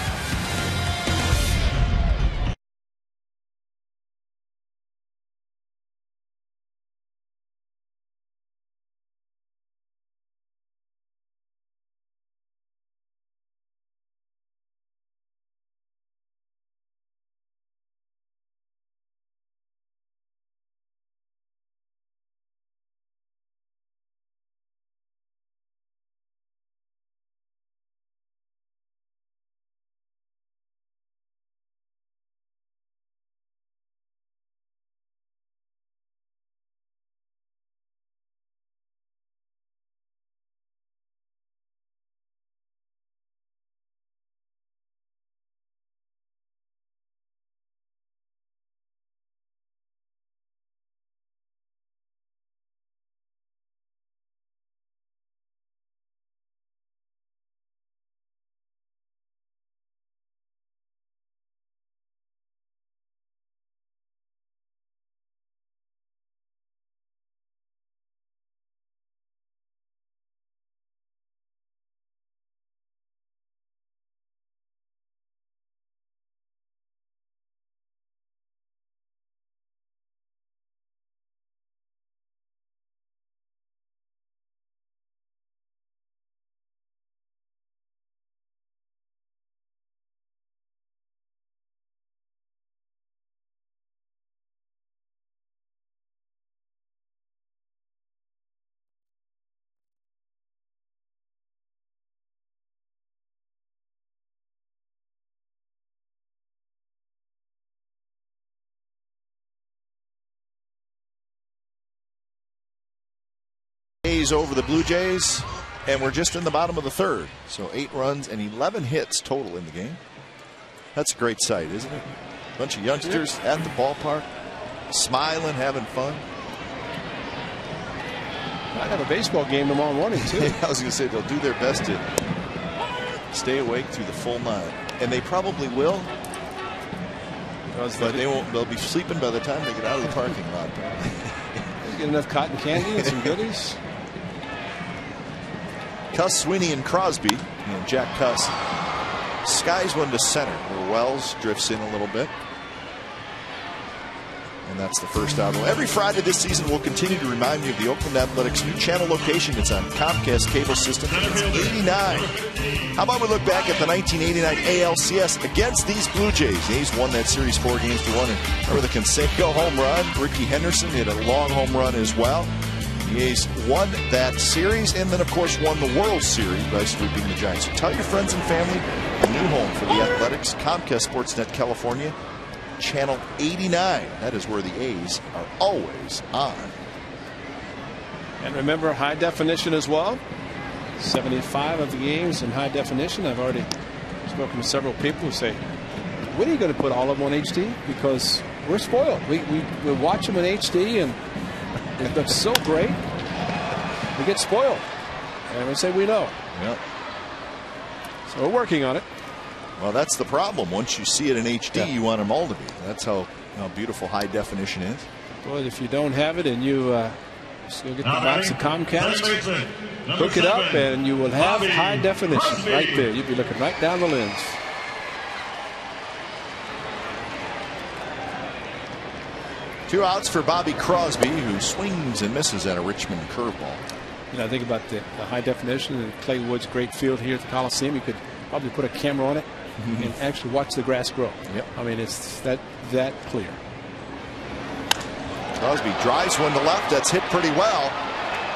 A's over the Blue Jays, and we're just in the bottom of the third. So 8 runs and 11 hits total in the game. That's a great sight, isn't it? A bunch of youngsters at the ballpark, smiling, having fun. I have a baseball game tomorrow morning, too. I was going to say they'll do their best to stay awake through the full 9. And they probably will. But they won't. They'll be sleeping by the time they get out of the parking lot. Get enough cotton candy and some goodies. Cuss, Sweeney, and Crosby. Jack Cuss skies one to center where Wells drifts in a little bit. And that's the first out. Every Friday this season, we'll continue to remind you of the Oakland Athletics' new channel location. It's on Comcast cable system. It's 89. How about we look back at the 1989 ALCS against these Blue Jays? The A's won that series 4 games to 1. And remember the Canseco home run? Ricky Henderson hit a long home run as well. The A's won that series and then, of course, won the World Series by sweeping the Giants. So tell your friends and family the new home for the Athletics, Comcast Sportsnet California. Channel 89. That is where the A's are always on. And remember, high definition as well. 75 of the games in high definition. I've already spoken to several people who say, when are you going to put all of them on HD? Because we're spoiled. We watch them in HD and it looks so great. We get spoiled. And we say we know. Yep. So we're working on it. Well, that's the problem. Once you see it in HD, you want them all to be. That's how beautiful high definition is. Boy, if you don't have it and you still get the box of Comcast, hook it up and you will have high definition right there. You'll be looking right down the lens. Two outs for Bobby Crosby, who swings and misses at a Richmond curveball. You know, I think about the high definition and Clay Wood's great field here at the Coliseum. You could probably put a camera on it and actually watch the grass grow. Yep. I mean, it's that clear. Crosby drives one to left. That's hit pretty well.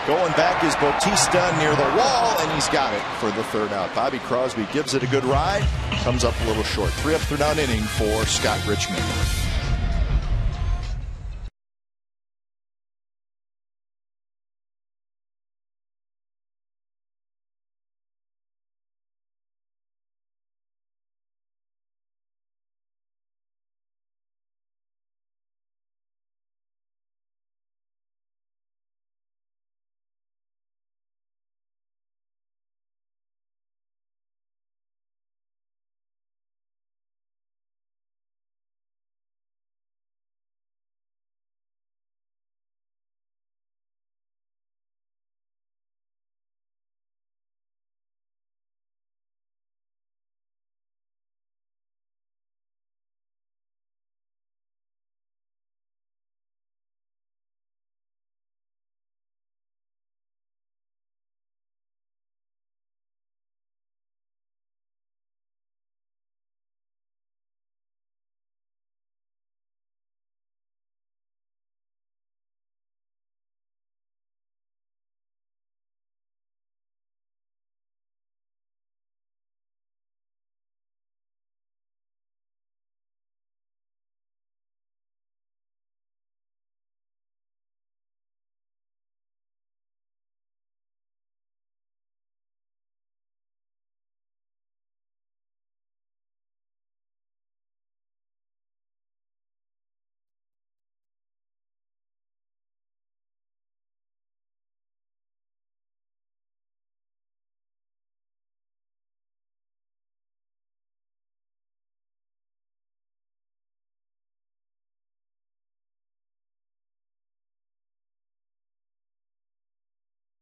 Going back is Bautista near the wall, and he's got it for the 3rd out. Bobby Crosby gives it a good ride. Comes up a little short. 3 up, 3 down inning for Scott Richmond.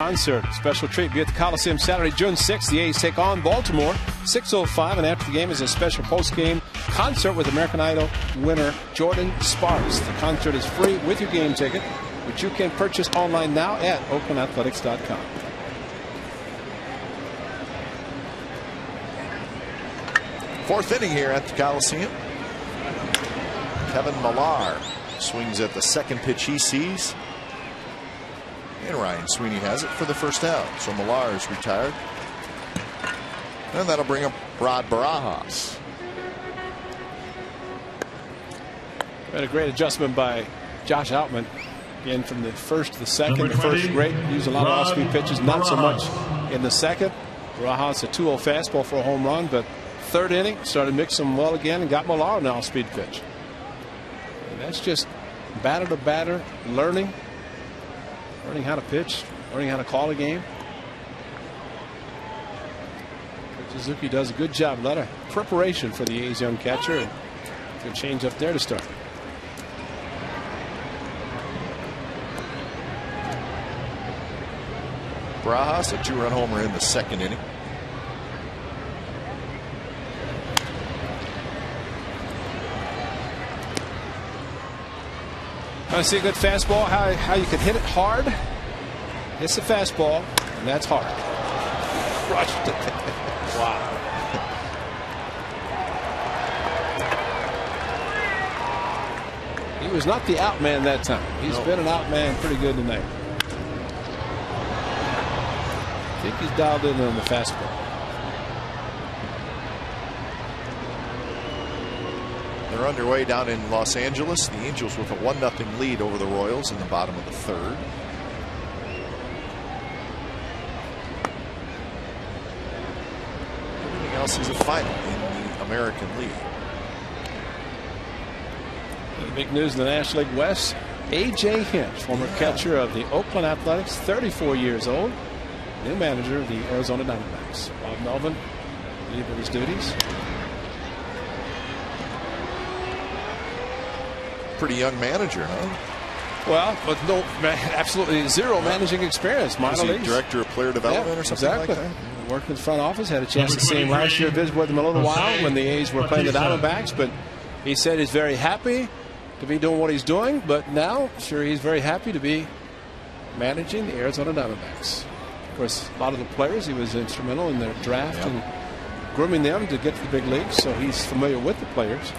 Concert, special treat. Be at the Coliseum Saturday, June 6th. The A's take on Baltimore, 6:05, and after the game is a special post-game concert with American Idol winner Jordan Sparks. The concert is free with your game ticket, which you can purchase online now at oaklandathletics.com. Fourth inning here at the Coliseum. Kevin Millar swings at the second pitch he sees. And Ryan Sweeney has it for the 1st out. So Millar is retired. And that'll bring up Rod Barajas. Had a great adjustment by Josh Outman. Again, from the first to the second. The first great. Used a lot of off-speed pitches. Not so much in the second. Barajas a 2-0 fastball for a home run. But 3rd inning, started mixing them well again and got Millar an off-speed pitch. And that's just batter to batter, learning how to pitch, learning how to call a game. Suzuki does a good job. A lot of preparation for the A's young catcher. And good change up there to start. Barajas, a 2-run homer in the second inning. I see a good fastball. How you can hit it hard. Hits the fastball, and that's hard. Crushed it. Wow. He was not the out man that time. He's been an out man pretty good tonight. I think he's dialed in on the fastball. They're underway down in Los Angeles. The Angels with a 1-0 lead over the Royals in the bottom of the third. Everything else is a final in the American League. The big news in the National League West. A.J. Hinch, former catcher of the Oakland Athletics, 34 years old, new manager of the Arizona Diamondbacks. Bob Melvin, relieved of his duties. Pretty young manager, huh? Well, but no, absolutely zero managing experience. Minor leagues. Director of player development or something exactly. like that? Worked in the front office. Had a chance to see him last year. Visit with him a little while when the A's were playing the Diamondbacks. But he said he's very happy to be doing what he's doing. But now, sure, he's very happy to be managing the Arizona Diamondbacks. Of course, a lot of the players, he was instrumental in their draft and grooming them to get to the big leagues. So he's familiar with the players.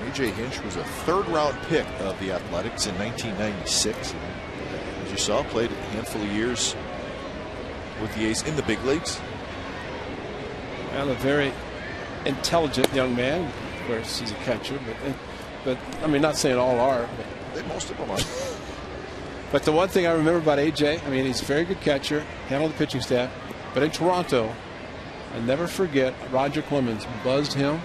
A.J. Hinch was a 3rd-round pick of the Athletics in 1996. As you saw, played a handful of years with the A's in the big leagues. Well, a very intelligent young man. Of course, he's a catcher, but I mean, not saying all are. But most of them are. But the one thing I remember about A.J., I mean, he's a very good catcher, handled the pitching staff. But in Toronto, I never forget, Roger Clemens buzzed him.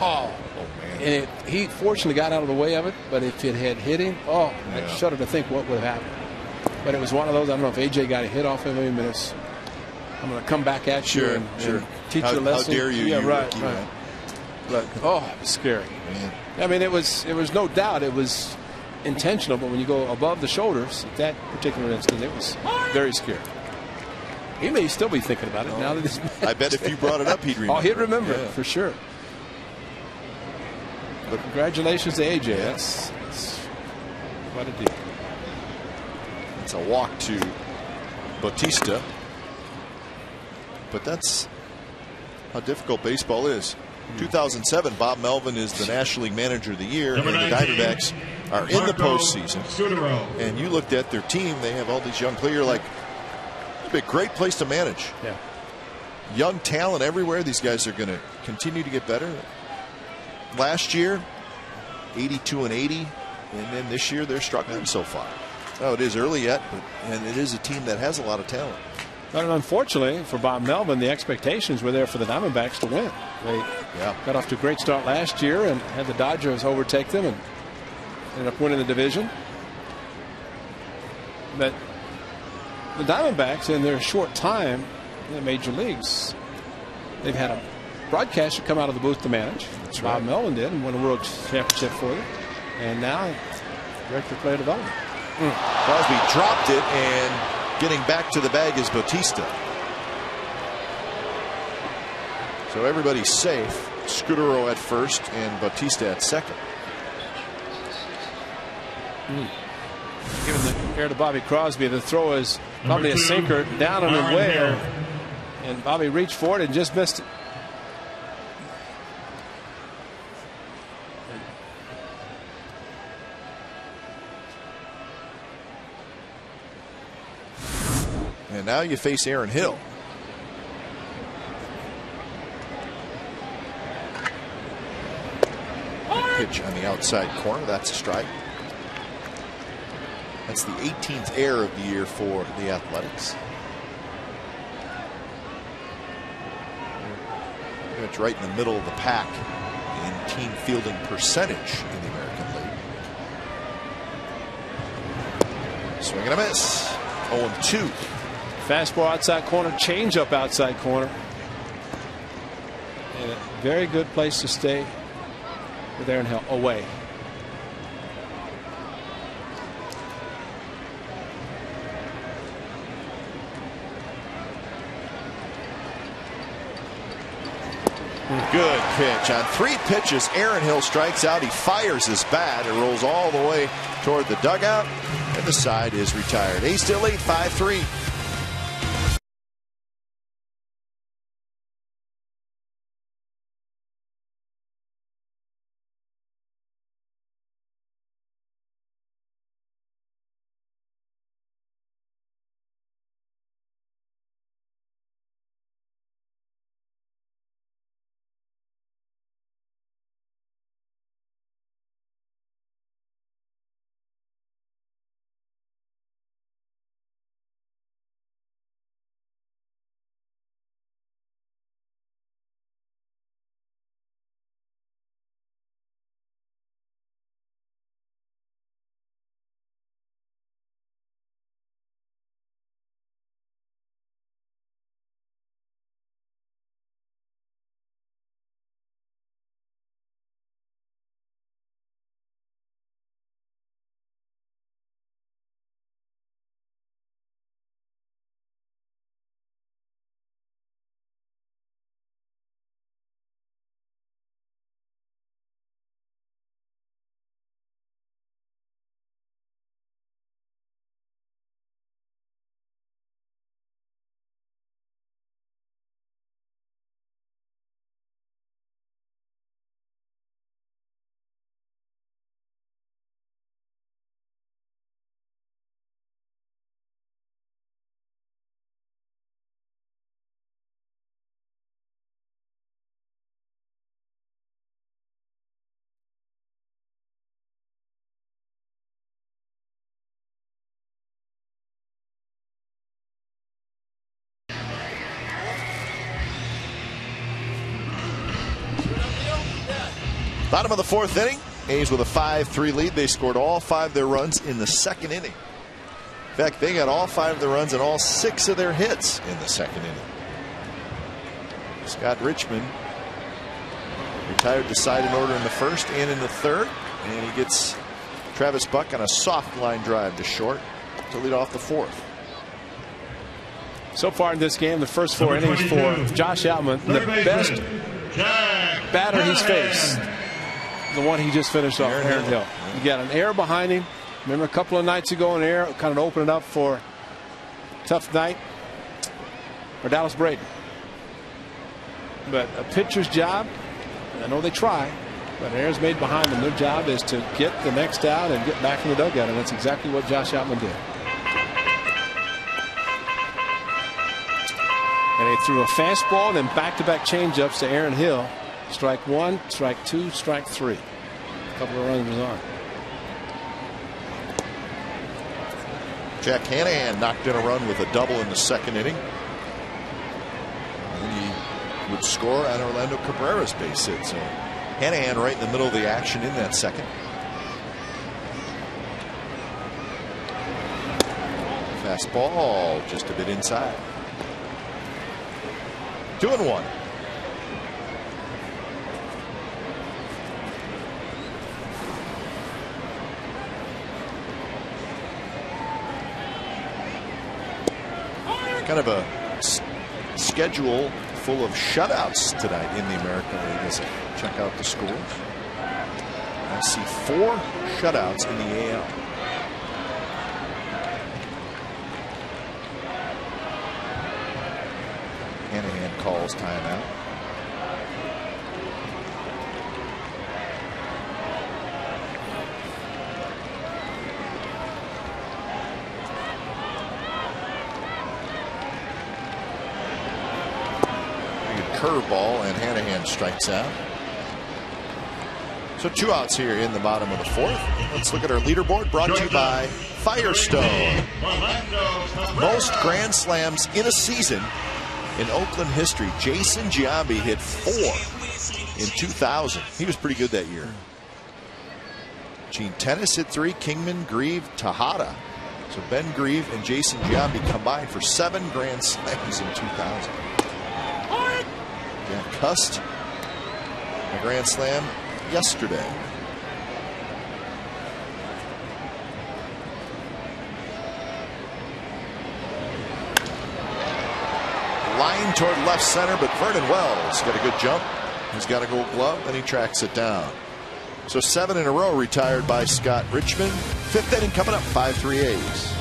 Oh man! And he fortunately got out of the way of it. But if it had hit him, I shudder to think what would have happened. But it was one of those. I don't know if A.J. got a hit off of him, and I'm going to come back at you and teach you a lesson. How dare you? Yeah, you right. But it was scary. Man. I mean, it was no doubt it was intentional. But when you go above the shoulders, at that particular instant, it was very scary. He may still be thinking about it now that he's. I bet if you brought it up, he'd remember. Oh, he'd remember it for sure. But congratulations to A.J. That's quite a deal. It's a walk to Bautista. But that's how difficult baseball is. 2007, Bob Melvin is the National League Manager of the Year, and the Diamondbacks are in the postseason. And you looked at their team, they have all these young players. Like, it'd be a great place to manage. Yeah. Young talent everywhere. These guys are going to continue to get better. Last year, 82 and 80, and then this year they're struggling so far. Oh, it is early yet, and it is a team that has a lot of talent. But unfortunately for Bob Melvin, the expectations were there for the Diamondbacks to win. They got off to a great start last year and had the Dodgers overtake them and ended up winning the division. But the Diamondbacks, in their short time in the major leagues, they've had a broadcaster come out of the booth to manage. That's Bob right. Melvin did and won a World Championship for them. And now, Director of Player Development. Crosby dropped it, and getting back to the bag is Bautista. So everybody's safe. Scudero at first and Bautista at second. Giving the air to Bobby Crosby. The throw is probably a sinker down and away. And Bobby reached for it and just missed it. And now you face Aaron Hill. Pitch on the outside corner. That's a strike. That's the 18th error of the year for the Athletics. It's right in the middle of the pack in team fielding percentage in the American League. Swing and a miss. 0-2 Fastball outside corner, changeup outside corner. And a very good place to stay with Aaron Hill away. Good pitch. On 3 pitches, Aaron Hill strikes out. He fires his bat. It rolls all the way toward the dugout, and the side is retired. A's still lead 5-3. Bottom of the 4th inning. A's with a 5-3 lead. They scored all 5 of their runs in the 2nd inning. In fact, they got all 5 of their runs and all 6 of their hits in the 2nd inning. Scott Richmond retired to side in order in the 1st and in the 3rd. And he gets Travis Buck on a soft line drive to short to lead off the 4th. So far in this game, the first 4 innings for Josh Outman, the best batter he's faced. The one he just finished off, Aaron Hill. You got an error behind him. Remember a couple of nights ago, an error kind of opened it up for a tough night for Dallas Braden. But a pitcher's job, I know they try, but an error's made behind them. Their job is to get the next out and get back in the dugout, and that's exactly what Josh Outman did. And he threw a fastball and then back-to-back changeups to Aaron Hill. Strike 1, strike 2, strike 3. A couple of runs was on. Jack Hanahan knocked in a run with a double in the 2nd inning. And he would score on Orlando Cabrera's base hit. So Hanahan right in the middle of the action in that 2nd. Fastball just a bit inside. 2-1. Kind of a schedule full of shutouts tonight in the American League. Let's check out the scores. I see 4 shutouts in the AL. Hanahan calls timeout. Curveball, and Hanahan strikes out. So 2 outs here in the bottom of the 4th. Let's look at our leaderboard, brought to you by Firestone. Most grand slams in a season in Oakland history. Jason Giambi hit 4 in 2000. He was pretty good that year. Gene Tennis hit 3. Kingman, Grieve, Tejada. So Ben Grieve and Jason Giambi combined for 7 Grand Slams in 2000. Yeah, cussed a Grand Slam yesterday. Line toward left center, but Vernon Wells got a good jump. He's got a Gold Glove, and he tracks it down. So 7 in a row retired by Scott Richmond. 5th inning coming up, 5-3 A's.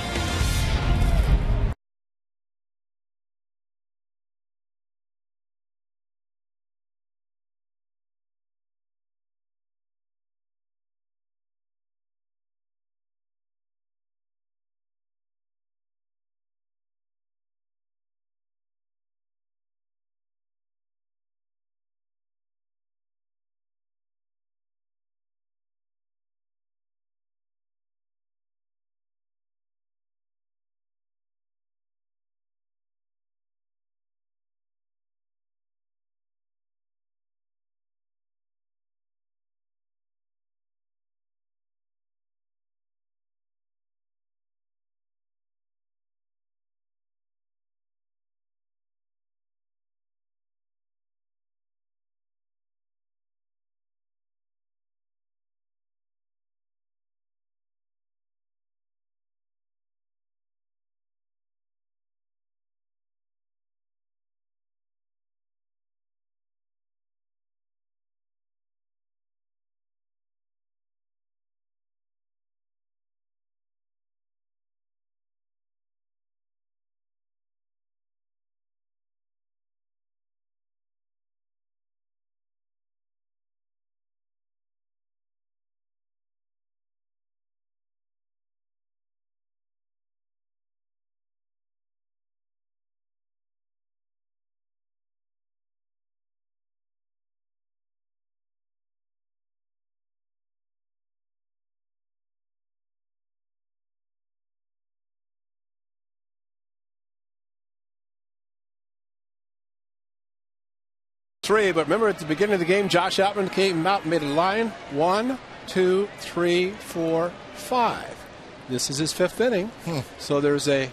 Three, but remember at the beginning of the game, Josh Outman came out and made a line. 1, 2, 3, 4, 5. This is his 5th inning. So there's a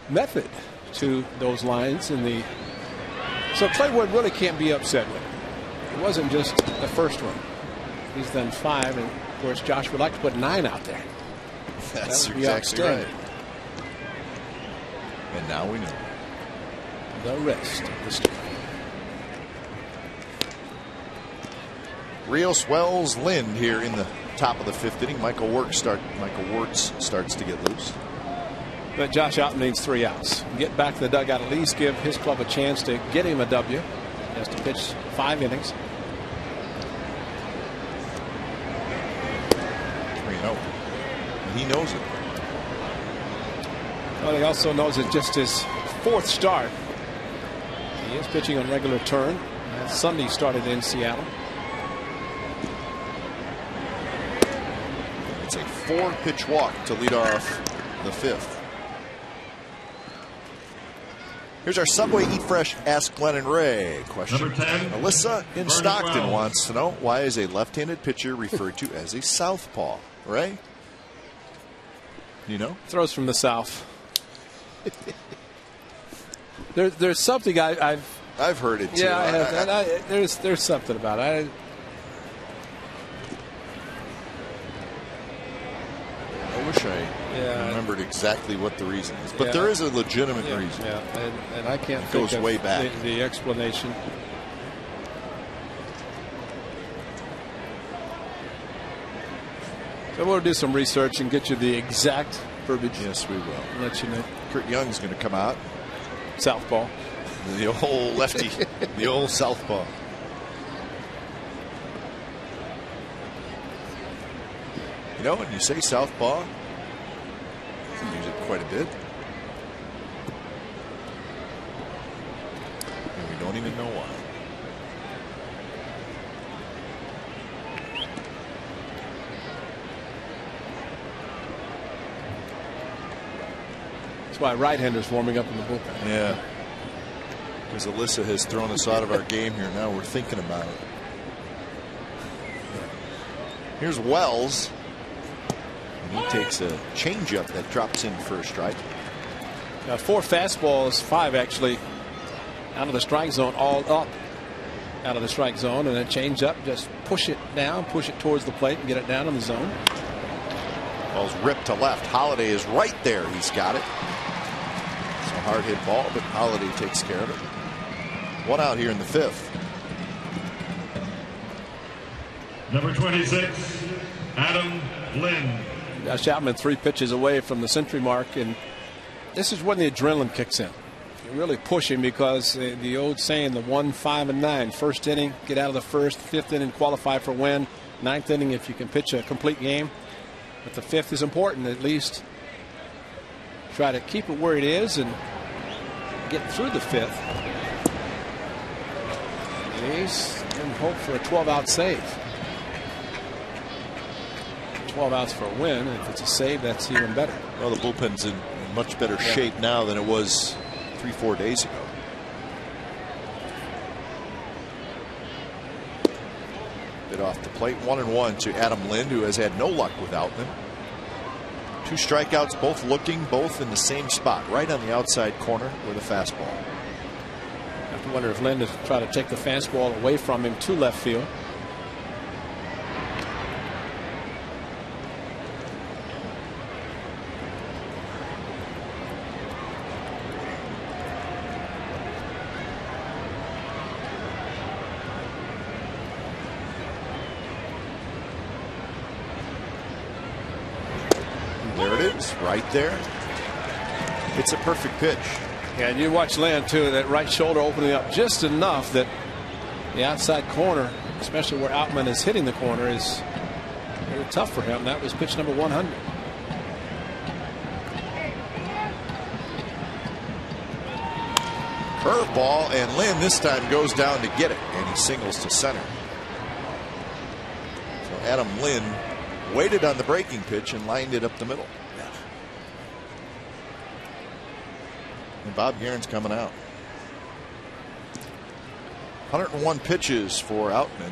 method to those lines in the. So Clay Wood really can't be upset with it. It wasn't just the first one. He's done 5, and of course Josh would like to put 9 out there. That's exactly right. And now we know the rest of the story. Rios, Wells, Lind here in the top of the 5th inning. Michael Wirtz starts to get loose. But Josh Outman needs 3 outs. Get back to the dugout, at least give his club a chance to get him a W. He has to pitch 5 innings. 3-0. He knows it. Well, he also knows it's just his 4th start. He is pitching on regular turn. Sunday started in Seattle. It's a 4-pitch walk to lead off the 5th. Here's our Subway Eat Fresh Ask Glenn and Ray question. Number 10, Alyssa in Vernon Stockton Wells. wants to know, why is a left-handed pitcher referred to as a southpaw? Ray? You know? Throws from the south. There's something I've heard it too. Yeah, I have. There's something about it. I wish I remembered exactly what the reason is, but there is a legitimate reason. Yeah, and I can't it think goes of way back. The explanation. So we'll do some research and get you the exact verbiage. Yes, we will. Let you know. Kurt Young's going to come out. Southpaw. The old lefty. The old southpaw. You know, when you say southpaw, you use it quite a bit. And we don't even know why. That's why right-handers warming up in the bullpen. Yeah. Because Alyssa has thrown us out of our game here. Now we're thinking about it. Here's Wells. He takes a changeup that drops in for a strike. Got 4 fastballs, 5 actually out of the strike zone, all up out of the strike zone, and then change up, just push it down, push it towards the plate and get it down in the zone. Ball's ripped to left. Holiday is right there. He's got it. It's a hard hit ball, but Holiday takes care of it. 1 out here in the 5th. Number 26, Adam Lynn. Josh Outman 3 pitches away from the century mark, and this is when the adrenaline kicks in. You're really pushing because the old saying, the 1, 5, and 9. First inning, get out of the first. 5th inning, qualify for win. 9th inning, if you can pitch a complete game. But the 5th is important. At least try to keep it where it is and get through the 5th. He's in hope for a 12-out save. 12 outs for a win. If it's a save, that's even better. Well, the bullpen's in much better shape now than it was 3-4 days ago. Bit off the plate. 1-1 to Adam Lind, who has had no luck with Outman. 2 strikeouts, both looking, both in the same spot, right on the outside corner with a fastball. I have to wonder if Lind is trying to take the fastball away from him to left field. Right there. It's a perfect pitch. Yeah, and you watch Land too. That right shoulder opening up just enough that the outside corner, especially where Outman is hitting the corner, is very tough for him. That was pitch number 100. Curveball, and Lynn this time goes down to get it, and he singles to center. So Adam Lynn waited on the breaking pitch and lined it up the middle. And Bob Guerin's coming out. 101 pitches for Outman.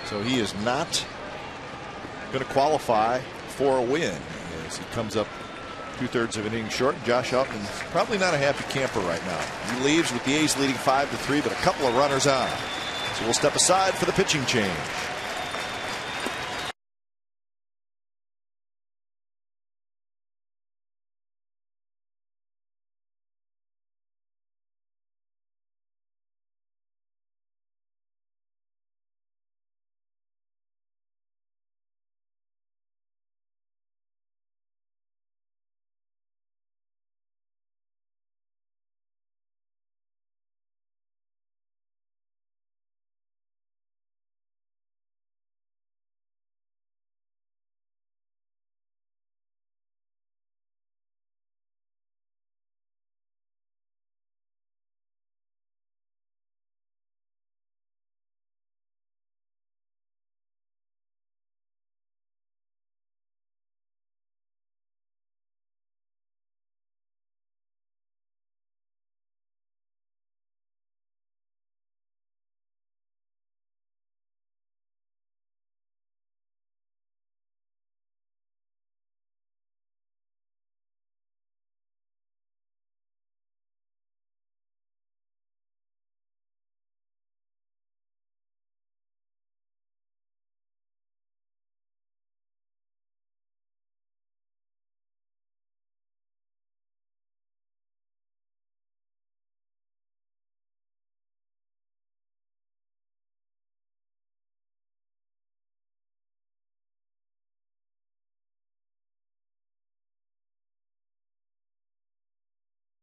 So he is not going to qualify for a win as he comes up 2/3 of an inning short. Josh Outman's probably not a happy camper right now. He leaves with the A's leading 5-3, but a couple of runners on. So we'll step aside for the pitching change.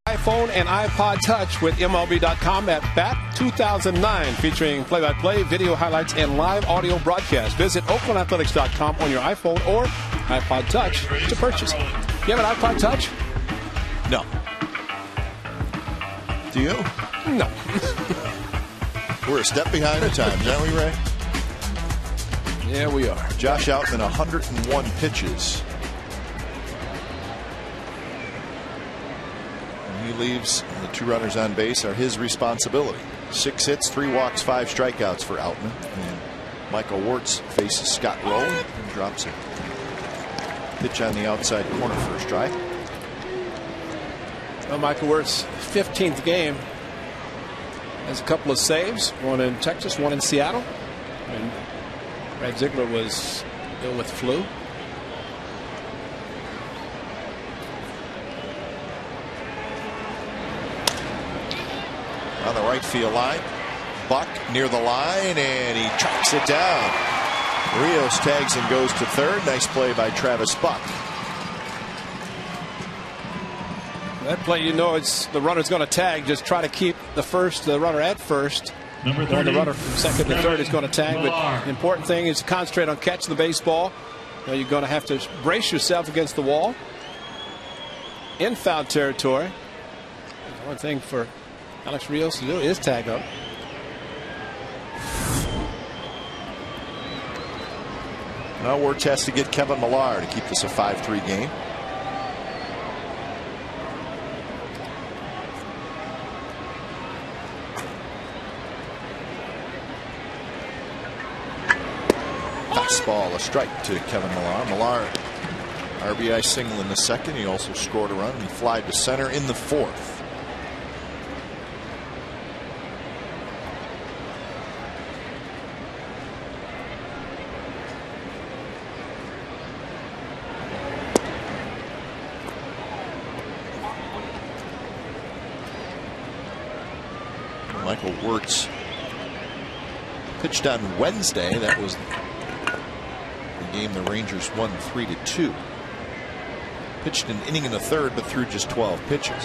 iPhone and iPod Touch with MLB.com at Bat 2009, featuring play-by-play, video highlights, and live audio broadcast. Visit OaklandAthletics.com on your iPhone or iPod Touch to purchase. You have an iPod Touch? No. Do you? No. We're a step behind the times, aren't we, Ray? Yeah, we are. Josh Outman, 101 pitches. He leaves, and the 2 runners on base are his responsibility. 6 hits, 3 walks, 5 strikeouts for Outman. And Michael Wirtz faces Scott Rowland and drops it. Pitch on the outside corner for a strike. Well, Michael Wirtz, 15th game. Has a couple of saves, one in Texas, one in Seattle. And Brad Ziegler was ill with flu. On the right field line, Buck near the line, and he tracks it down. Rios tags and goes to third. Nice play by Travis Buck. That play, you know, it's the runner's going to tag. Just try to keep the runner at first. Number 30, the runner from second to third is going to tag. But the important thing is to concentrate on catching the baseball. You know, you're going to have to brace yourself against the wall in foul territory. The one thing for Alex Rios to do is tag up. Now Wirtz has to get Kevin Millar to keep this a 5-3 game. Fastball, a strike to Kevin Millar. Millar, RBI single in the second. He also scored a run. He flied to center in the fourth. Michael Wirtz pitched on Wednesday. That was the game the Rangers won 3-2. Pitched an inning in the third, but threw just 12 pitches.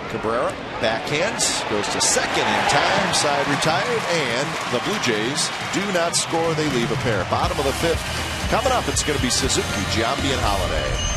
Cabrera backhands, goes to second in time, side retired, and the Blue Jays do not score. They leave a pair. Bottom of the fifth. Coming up, it's going to be Suzuki, Giambi, and Holiday.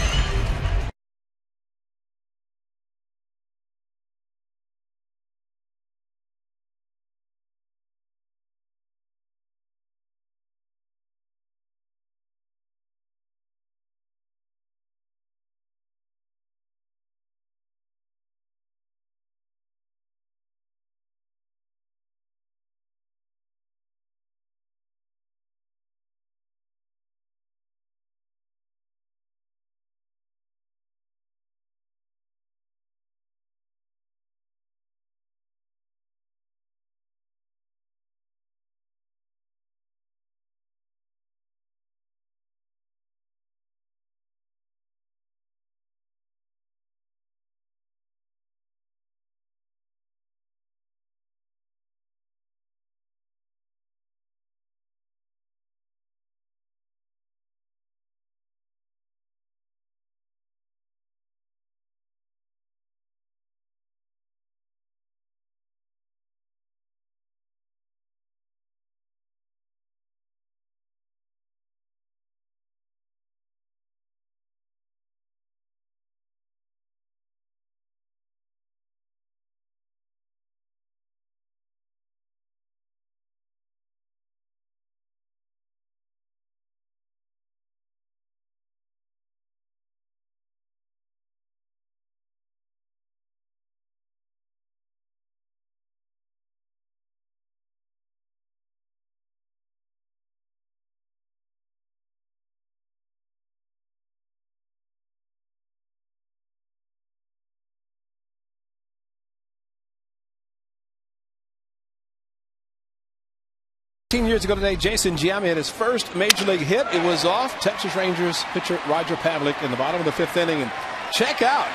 Years ago today, Jason Giambi had his first major league hit. It was off Texas Rangers pitcher Roger Pavlik in the bottom of the fifth inning. And check out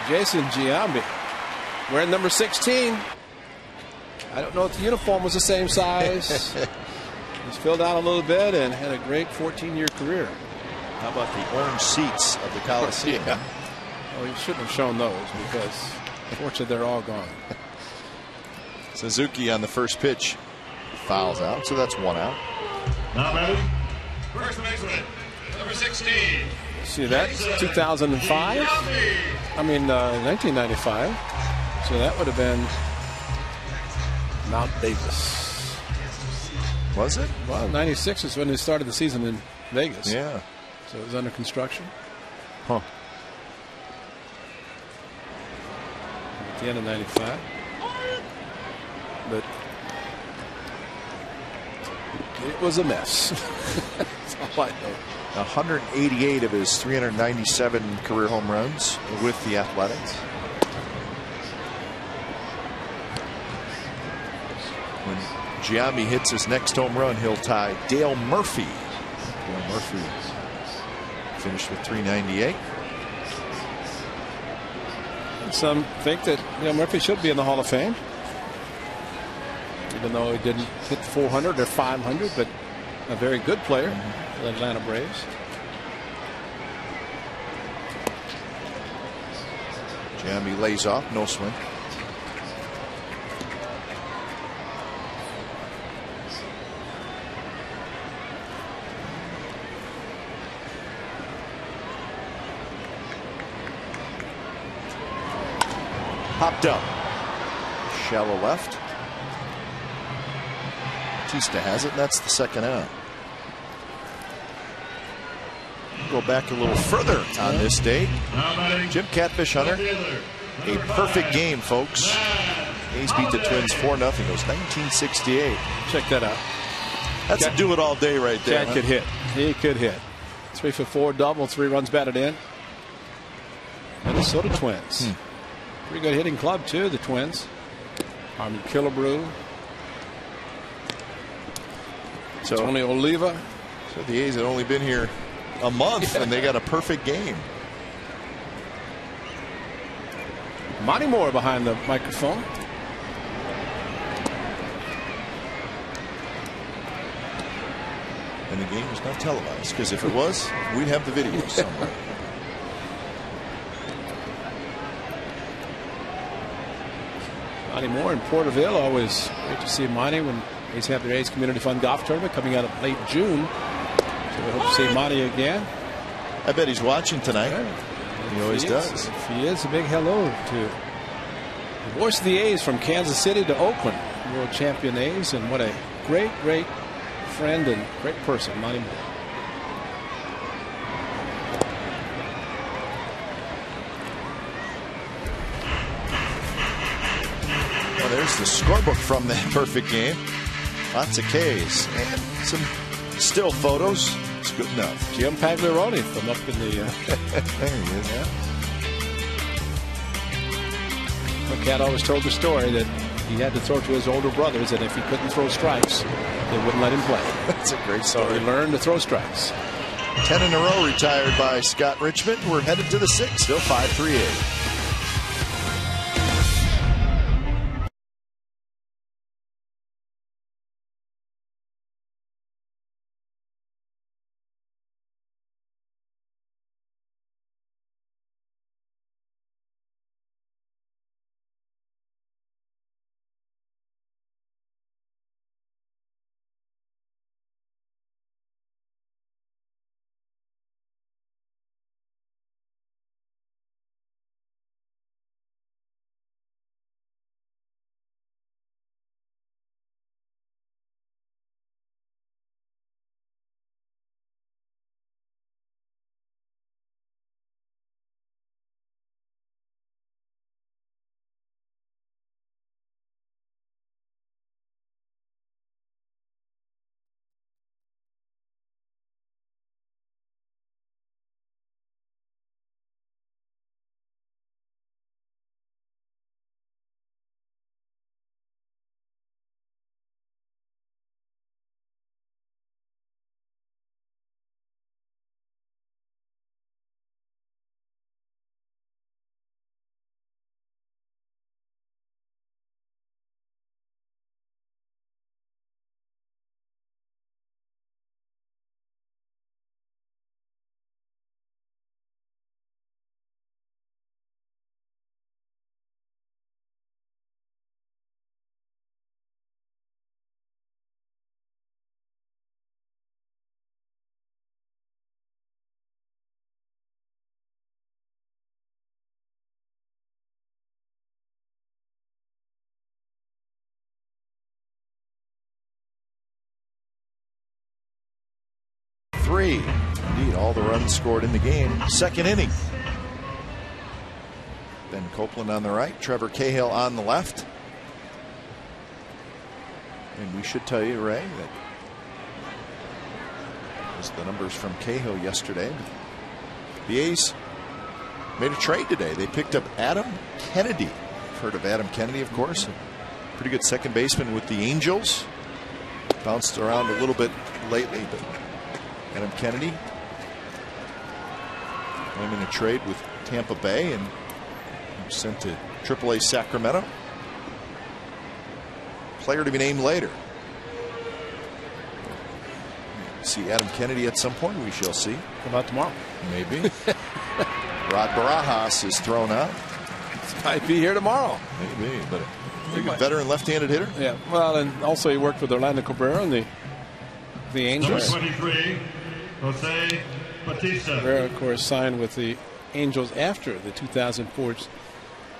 Jason Giambi wearing number 16. I don't know if the uniform was the same size. He's filled out a little bit and had a great 14-year career. How about the orange seats of the Coliseum? Yeah. Oh, he shouldn't have shown those because unfortunately they're all gone. Suzuki on the first pitch. Fouls out, so that's one out. Now batting, first baseman, number 16. See that? 2005? I mean, 1995. So that would have been Mount Davis. Was it? Well, 96 is when they started the season in Vegas. Yeah. So it was under construction. Huh. At the end of 95. But It was a mess. That's all I know. 188 of his 397 career home runs with the Athletics. When Giambi hits his next home run, he'll tie Dale Murphy. Dale Murphy finished with 398. Some think that Murphy should be in the Hall of Fame, even though he didn't hit 400 or 500, but a very good player for the Atlanta Braves. Giambi lays off, no swing. Popped up. Shallow left. Batista has it, and that's the second out. Go back a little further on this date. Jim Catfish Hunter. A perfect game, folks. A's beat the Twins 4-0. It was 1968. Check that out. That's a do it all day right there. Cat could hit. He could hit. 3 for 4 double, 3 runs batted in. Minnesota Twins. Pretty good hitting club too, the Twins. Armin Killebrew. So Tony Oliva. So the A's had only been here a month and they got a perfect game. Monty Moore behind the microphone. And the game was not televised, because if it was, we'd have the video somewhere. Monty Moore in Porterville. Always great to see Monty when A's have their A's Community Fund Golf Tournament coming out of late June. So we hope to see Monty again. I bet he's watching tonight. He always does. If he is, a big hello to the voice of the A's from Kansas City to Oakland. World champion A's, and what a great, great friend and great person, Monty Moore. Well, there's the scorebook from that perfect game. Lots of K's and some still photos. It's good enough. Jim Pagliarone from up in the. There he is. Yeah. The Cat always told the story that he had to throw to his older brothers, and if he couldn't throw strikes, they wouldn't let him play. That's a great So story. he learned to throw strikes. 10 in a row retired by Scott Richmond. We're headed to the 6th. Still 5-3-8. Indeed, all the runs scored in the game. Second inning. Ben Copeland on the right, Trevor Cahill on the left. And we should tell you, Ray, that was the numbers from Cahill yesterday. The A's made a trade today. They picked up Adam Kennedy. You've heard of Adam Kennedy, of course. A pretty good second baseman with the Angels. Bounced around a little bit lately, but Adam Kennedy went in a trade with Tampa Bay and sent to AAA Sacramento. Player to be named later. See Adam Kennedy at some point, we shall see. How about tomorrow? Maybe. Rod Barajas is thrown out. Might be here tomorrow. Maybe, but a veteran left-handed hitter. Yeah, well, and also he worked with Orlando Cabrera and the Angels. Number 23, Jose Bautista. Cabrera, of course, signed with the Angels after the 2004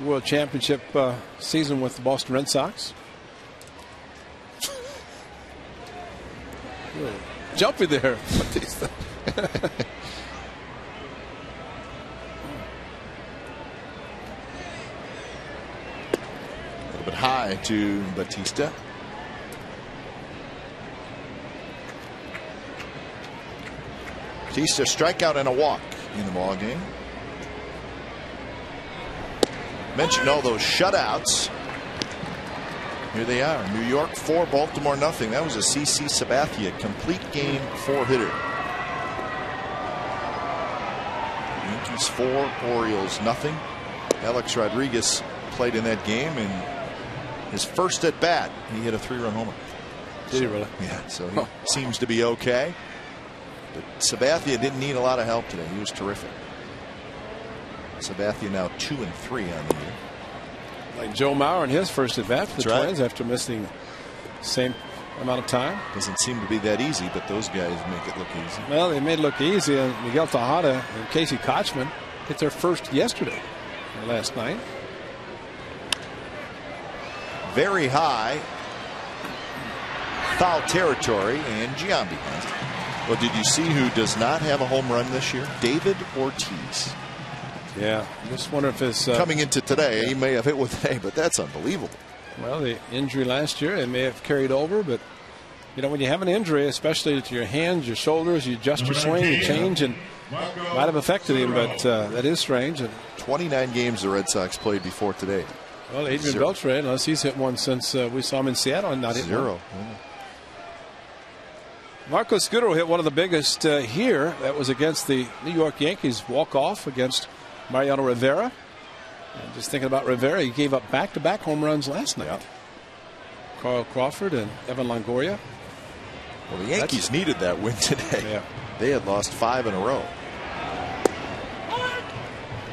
World Championship season with the Boston Red Sox. Jumpy there, Bautista. A little bit high to Bautista. Bautista strikeout and a walk in the ball game. Mentioned all those shutouts. Here they are. New York 4, Baltimore nothing. That was a CC Sabathia complete game 4-hitter. Yankees 4, Orioles nothing. Alex Rodriguez played in that game, and his first at bat, he hit a 3-run homer. Did he really? Yeah, so he seems to be okay. But Sabathia didn't need a lot of help today. He was terrific. Sabathia now 2-3 on the year. Like Joe Mauer in his first at bat for the That's right. Twins after missing the same amount of time. Doesn't seem to be that easy, but those guys make it look easy. Well, they made it look easy, and Miguel Tejada and Casey Kochman hit their first yesterday or last night. Very high. Foul territory, and Giambi has it. Well, did you see who does not have a home run this year? David Ortiz. Yeah, I just wonder if it's coming into today, he may have hit with A, but that's unbelievable. Well, the injury last year, it may have carried over, but you know, when you have an injury, especially to your hands, your shoulders, you adjust your swing, you change, and might have affected him, but that is strange. And 29 games the Red Sox played before today. Well, Adrian Beltre, unless he's hit one since we saw him in Seattle, and not hit zero. One. Yeah. Marco Scudero hit one of the biggest here. That was against the New York Yankees walk-off against Mariano Rivera. And just thinking about Rivera, he gave up back-to-back home runs last night. Yep. Carl Crawford and Evan Longoria. Well, the Yankees needed that win today. Yeah. They had lost 5 in a row.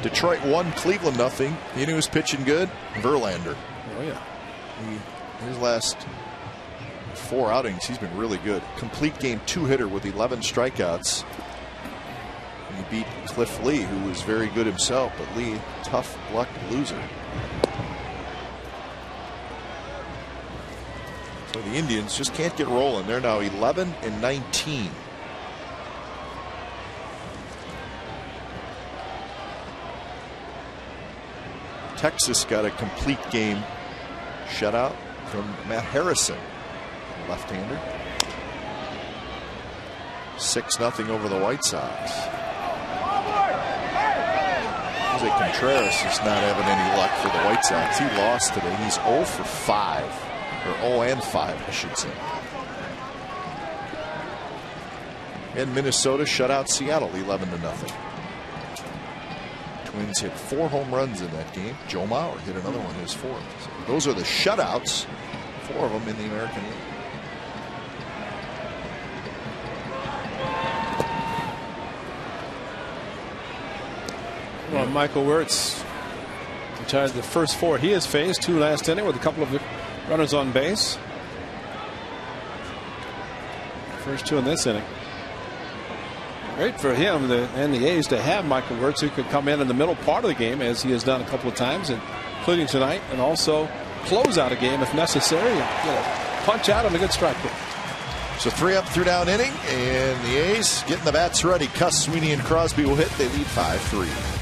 Detroit 1, Cleveland nothing. You know who's pitching good? Verlander. Oh, yeah. His last 4 outings, he's been really good. Complete game 2-hitter with 11 strikeouts. He beat Cliff Lee, who was very good himself, but Lee, tough luck loser. So the Indians just can't get rolling. They're now 11-19. Texas got a complete game shutout from Matt Harrison, left-hander. 6-0 over the White Sox. Jose Contreras is not having any luck for the White Sox. He lost today. He's 0 for 5, or 0 and 5, I should say. And Minnesota shut out Seattle 11-0. Twins hit 4 home runs in that game. Joe Mauer hit another one, his 4th. So those are the shutouts, 4 of them in the American League. Well, Michael Wirtz retired the first 4 he has faced, 2 last inning with a couple of runners on base. First 2 in this inning. Great for him and the A's to have Michael Wirtz, who could come in the middle part of the game, as he has done a couple of times, including tonight, and also close out a game if necessary. And, punch out on a good strike there. So 3 up, 3 down inning, and the A's getting the bats ready. Cuss, Sweeney, and Crosby will hit. They lead 5-3.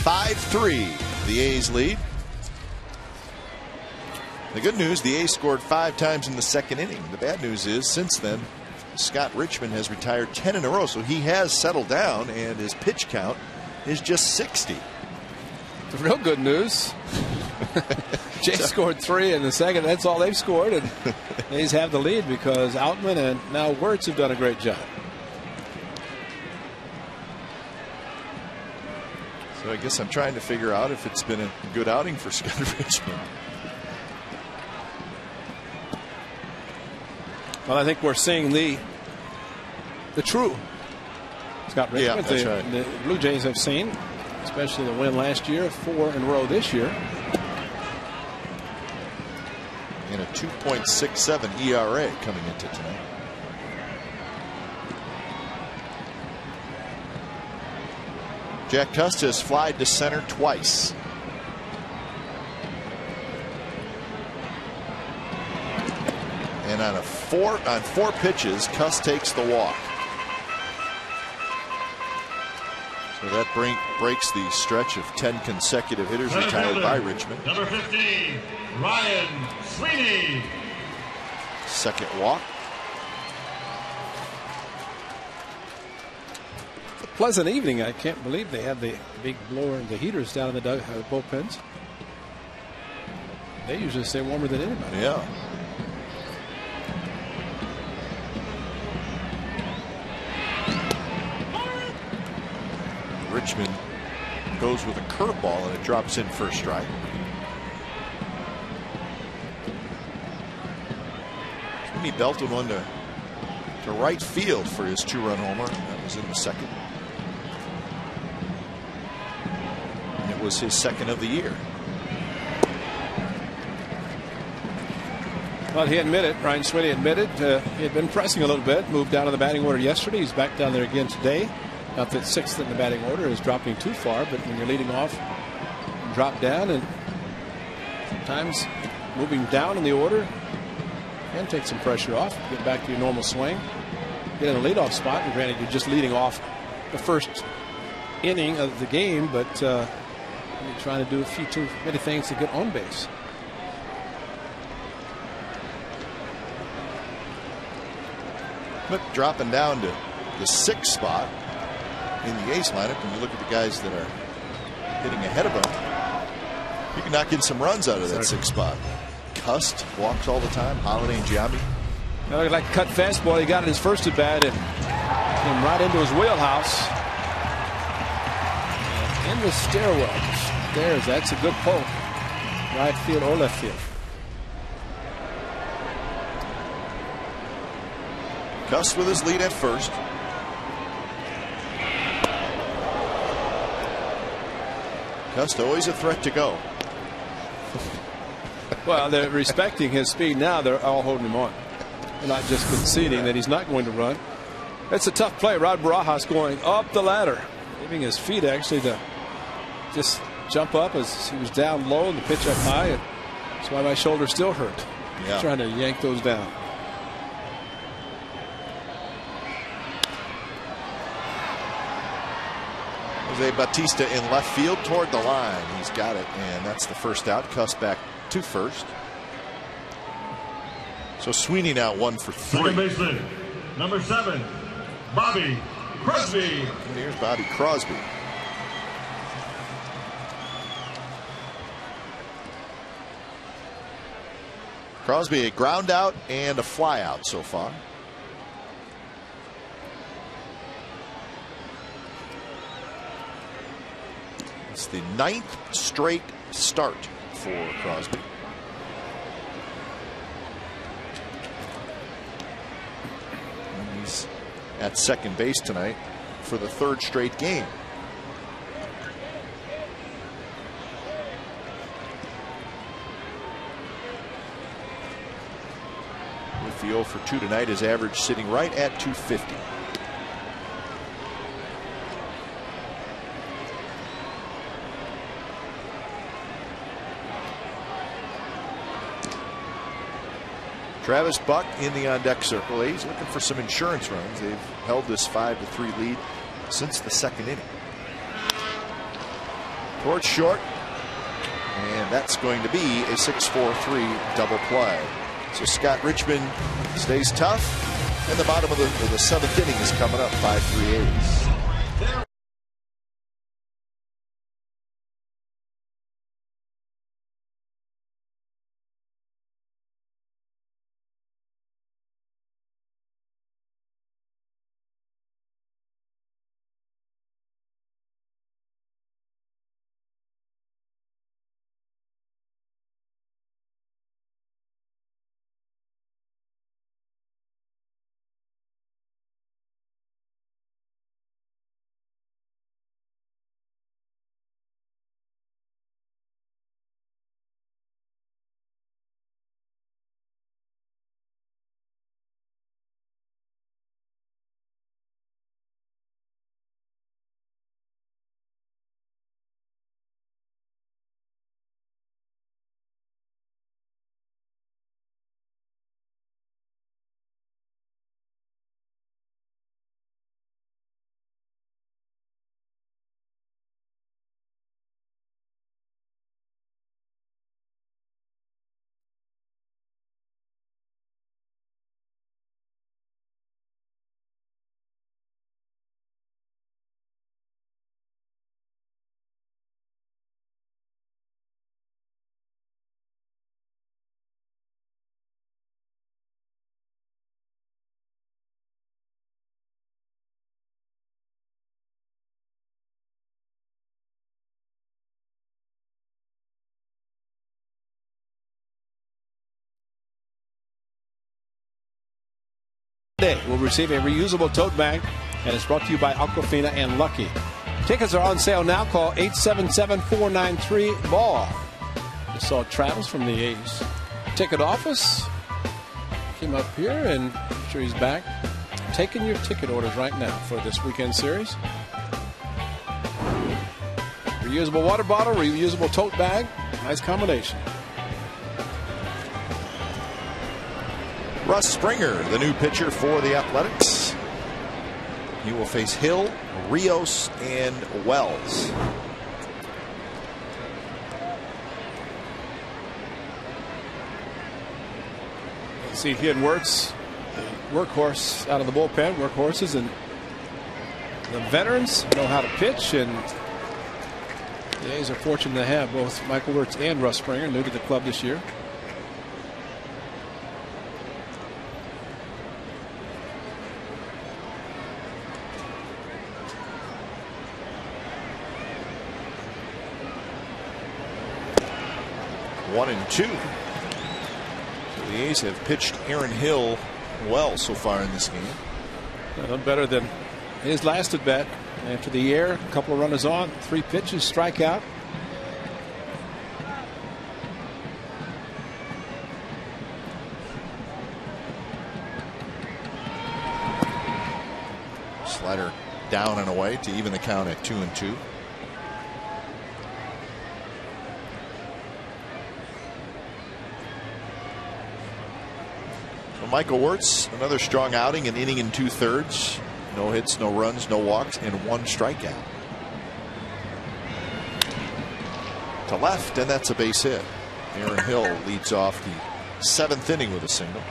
5-3. The A's lead. The good news, the A's scored 5 times in the second inning. The bad news is, since then, Scott Richmond has retired 10 in a row, so he has settled down, and his pitch count is just 60. The real good news, Jay scored 3 in the second. That's all they've scored, and the A's have the lead because Outman and now Wirtz have done a great job. So I guess I'm trying to figure out if it's been a good outing for Scott Richmond. Well, I think we're seeing the true Scott Richmond. Yeah, that's right. The Blue Jays have seen, especially the win last year, 4 in a row this year. And a 2.67 ERA coming into tonight. Jack Tusta has flied to center twice. And on 4 pitches, Cuss takes the walk. So that breaks the stretch of 10 consecutive hitters retired by Richmond. Number 15, Ryan Sweeney. Second walk. It's a pleasant evening. I can't believe they have the big blower and the heaters down in the bullpens. They usually stay warmer than anybody. Yeah. Richmond goes with a curveball and it drops in for a strike. Sweeney belted one to right field for his 2-run homer. That was in the second. And it was his second of the year. Well, he admitted, Ryan Sweeney admitted he had been pressing a little bit, moved down to the batting order yesterday. He's back down there again today. Not that 6th in the batting order is dropping too far, but when you're leading off, drop down, and sometimes moving down in the order can take some pressure off. Get back to your normal swing. Get in a leadoff spot, and granted, you're just leading off the first inning of the game, but you're trying to do too many things to get on base. But dropping down to the 6th spot in the ace lineup, when you look at the guys that are hitting ahead of him, you can knock in some runs out of that 6th spot. Cust walks all the time. Holiday and Giambi. Well, like cut fastball, he got in his first at bat and came right into his wheelhouse. In the stairwell, stairs. That's a good poke, right field or left field. Cust with his lead at first. Cust always a threat to go. Well, they're respecting his speed now. They're all holding him on. They're not just conceding that he's not going to run. It's a tough play. Rod Barajas going up the ladder, leaving his feet actually to just jump up as he was down low and the pitch up high. And that's why my shoulder still hurt. Yeah. Trying to yank those down. Jose Bautista in left field toward the line. He's got it, and that's the first out. Cuss back to first. So Sweeney now 1 for 3. Second baseman, number 7, Bobby Crosby. And here's Bobby Crosby. Crosby, a ground out and a fly out so far. It's the 9th straight start for Crosby. And he's at second base tonight for the 3rd straight game. With the 0 for 2 tonight, his average sitting right at 250. Travis Buck in the on-deck circle. He's looking for some insurance runs. They've held this 5-3 lead since the 2nd inning. Towards short. And that's going to be a 6-4-3 double play. So Scott Richmond stays tough. And the bottom of the 7th inning is coming up, 5-3 8. Will receive a reusable tote bag, and it's brought to you by Aquafina and Lucky. Tickets are on sale now. Call 877-493-BALL. Just saw Travis from the A's ticket office. Came up here, and I'm sure he's back. Taking your ticket orders right now for this weekend series. Reusable water bottle, reusable tote bag. Nice combination. Russ Springer, the new pitcher for the Athletics. He will face Hill, Rios, and Wells. See here in Wirtz, the workhorse out of the bullpen, workhorses, and the veterans know how to pitch, and the A's are fortunate to have both Michael Wirtz and Russ Springer, new to the club this year. One and two. So the A's have pitched Aaron Hill well so far in this game. None better than his last at bat. After the air, a couple of runners on, 3 pitches, strikeout. Slider down and away to even the count at 2-2. Michael Wirtz, another strong outing, an inning and 2/3. No hits, no runs, no walks, and 1 strikeout. To left, and that's a base hit. Aaron Hill leads off the 7th inning with a single.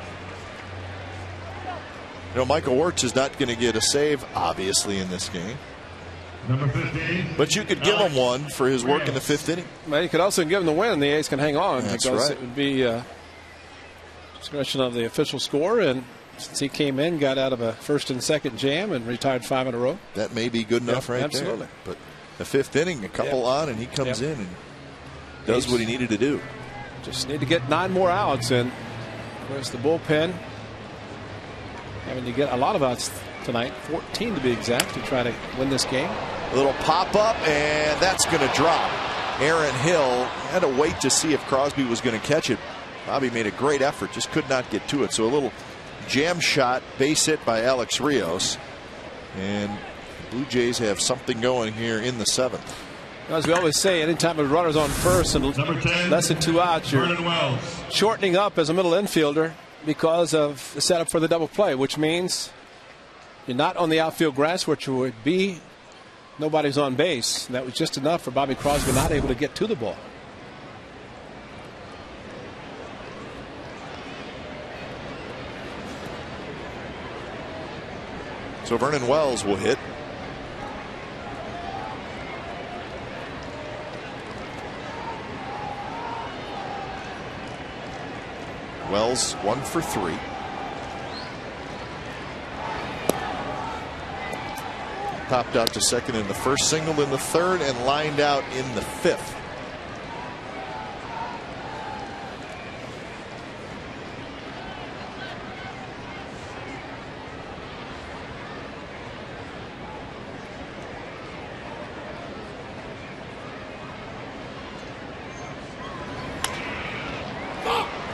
You know, Michael Wirtz is not going to get a save, obviously, in this game. Number 15. But you could give him one for his work in the 5th inning. Well, you could also give him the win. The A's can hang on. That's because right. It would be discretion of the official score, and since he came in, got out of a 1st and 2nd jam and retired 5 in a row. That may be good enough right absolutely. there. But the 5th inning, a couple on, and he comes in and does what he needed to do. Just need to get 9 more outs, and of course the bullpen having to get a lot of outs tonight, 14 to be exact, to try to win this game. A little pop up, and that's going to drop. Aaron Hill had to wait to see if Crosby was going to catch it. Bobby made a great effort, just could not get to it. So a little jam shot, base hit by Alex Rios. And the Blue Jays have something going here in the 7th. As we always say, anytime a runner's on first and less than 2 outs, you're shortening up as a middle infielder because of the setup for the double play, which means you're not on the outfield grass, which would be nobody's on base. That was just enough for Bobby Crosby not able to get to the ball. So Vernon Wells will hit. Wells 1 for 3. Popped out to second in the first, singled in the third, and lined out in the fifth.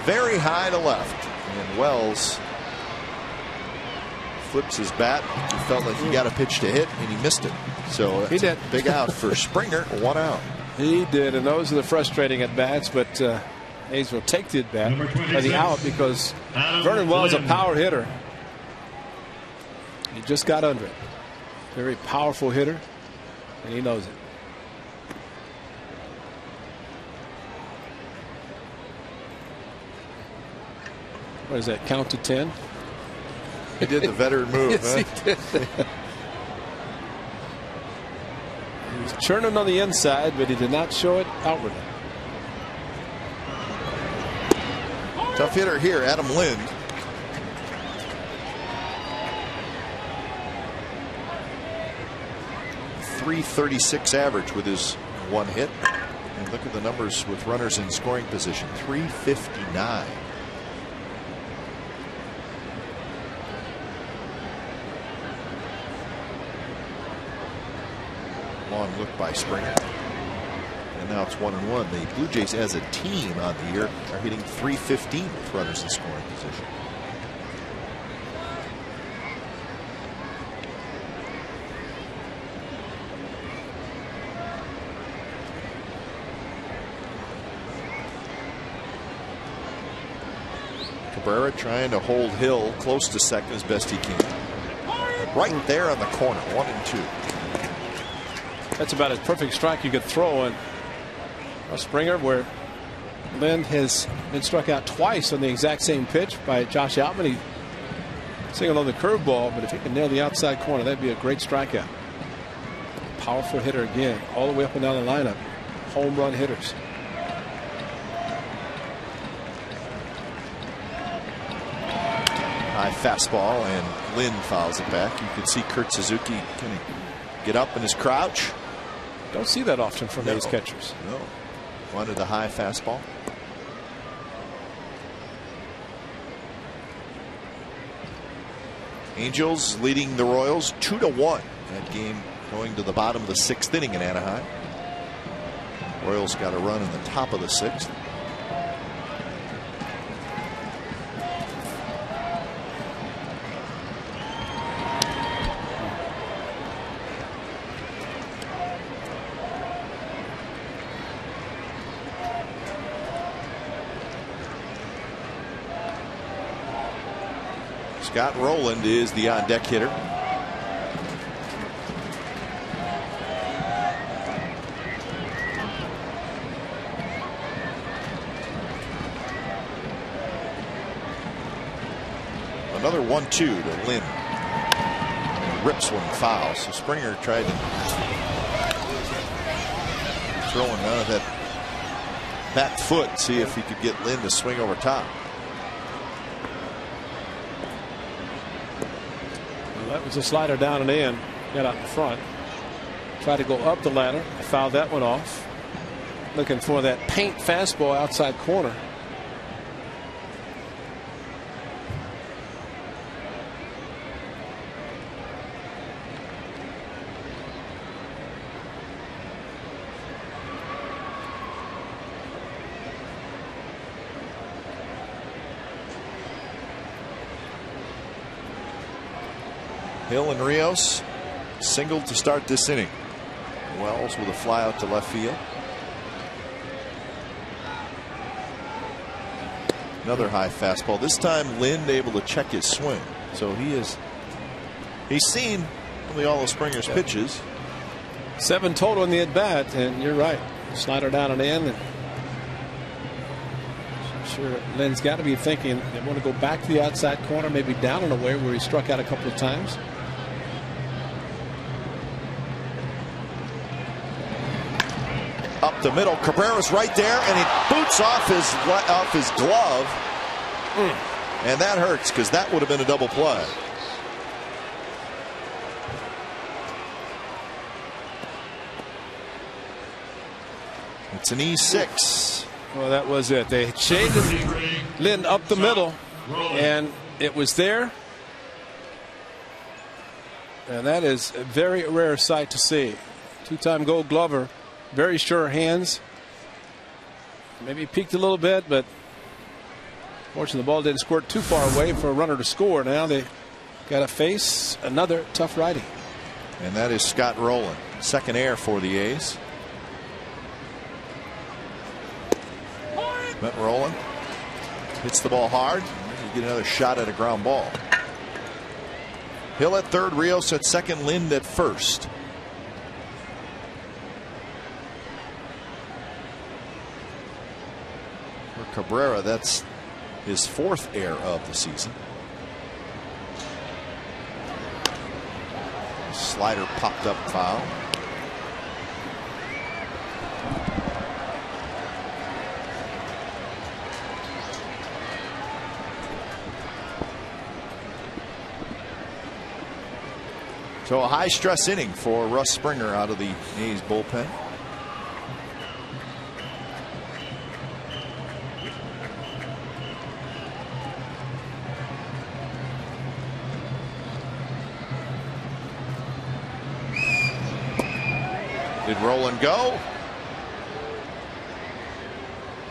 Very high to left, and Wells flips his bat. He felt like he got a pitch to hit, and he missed it. So he did. Big out for Springer. 1 out. He did, and those are the frustrating at bats. But A's will take the at bat or the out because Vernon Wells is a power hitter. He just got under it. Very powerful hitter, and he knows it. What is that? Count to 10? He did the veteran move. Yes, he did. He was churning on the inside, but he did not show it outwardly. Tough hitter here, Adam Lind. .336 average with his 1 hit. And look at the numbers with runners in scoring position. .359. Long look by Springer. And now it's 1-1. The Blue Jays as a team on the year are hitting .315 with runners in scoring position. Cabrera trying to hold Hill close to second as best he can. Right there on the corner, 1-2. That's about as perfect strike you could throw. And Springer, where Lind has been struck out twice on the exact same pitch by Josh Outman. He singled on the curveball, but if he can nail the outside corner, that'd be a great strikeout. Powerful hitter again, all the way up and down the lineup. Home run hitters. High fastball, and Lind fouls it back. You could see Kurt Suzuki kind of get up in his crouch. Don't see that often from these catchers. No. Wanted the high fastball. Angels leading the Royals 2-1. That game going to the bottom of the 6th inning in Anaheim. Royals got a run in the top of the 6th. Scott Rowland is the on-deck hitter. Another 1-2 to Lind. Rips one foul. So Springer tried to throw one out of that back foot, see if he could get Lind to swing over top. That was a slider down and in. Got out in front. Tried to go up the ladder. Fouled that one off. Looking for that paint fastball outside corner. Hill and Rios singled to start this inning. Wells with a fly out to left field. Another high fastball. This time Lind able to check his swing. So he's seen nearly all of Springer's pitches. 7 total in the at bat, and you're right. Slider down and in. And sure, Lynn's got to be thinking they want to go back to the outside corner, maybe down and away where he struck out a couple of times. Up the middle, Cabrera's right there, and he boots off his glove, and that hurts because that would have been a double play. It's an E6. Well, that was it. They shaded Lynn up the middle, and it was there. And that is a very rare sight to see. 2-time Gold Glover, very sure hands. Maybe peaked a little bit, but fortunately the ball didn't squirt too far away for a runner to score. Now they got to face another tough righty. And that is Scott Rowland, second air for the A's. Matt Rowland hits the ball hard. You get another shot at a ground ball. Hill at third, Rios at second, Lind at first. For Cabrera, that's his 4th air of the season. Slider popped up, foul. So a high stress inning for Russ Springer out of the A's bullpen. Did Rowland go?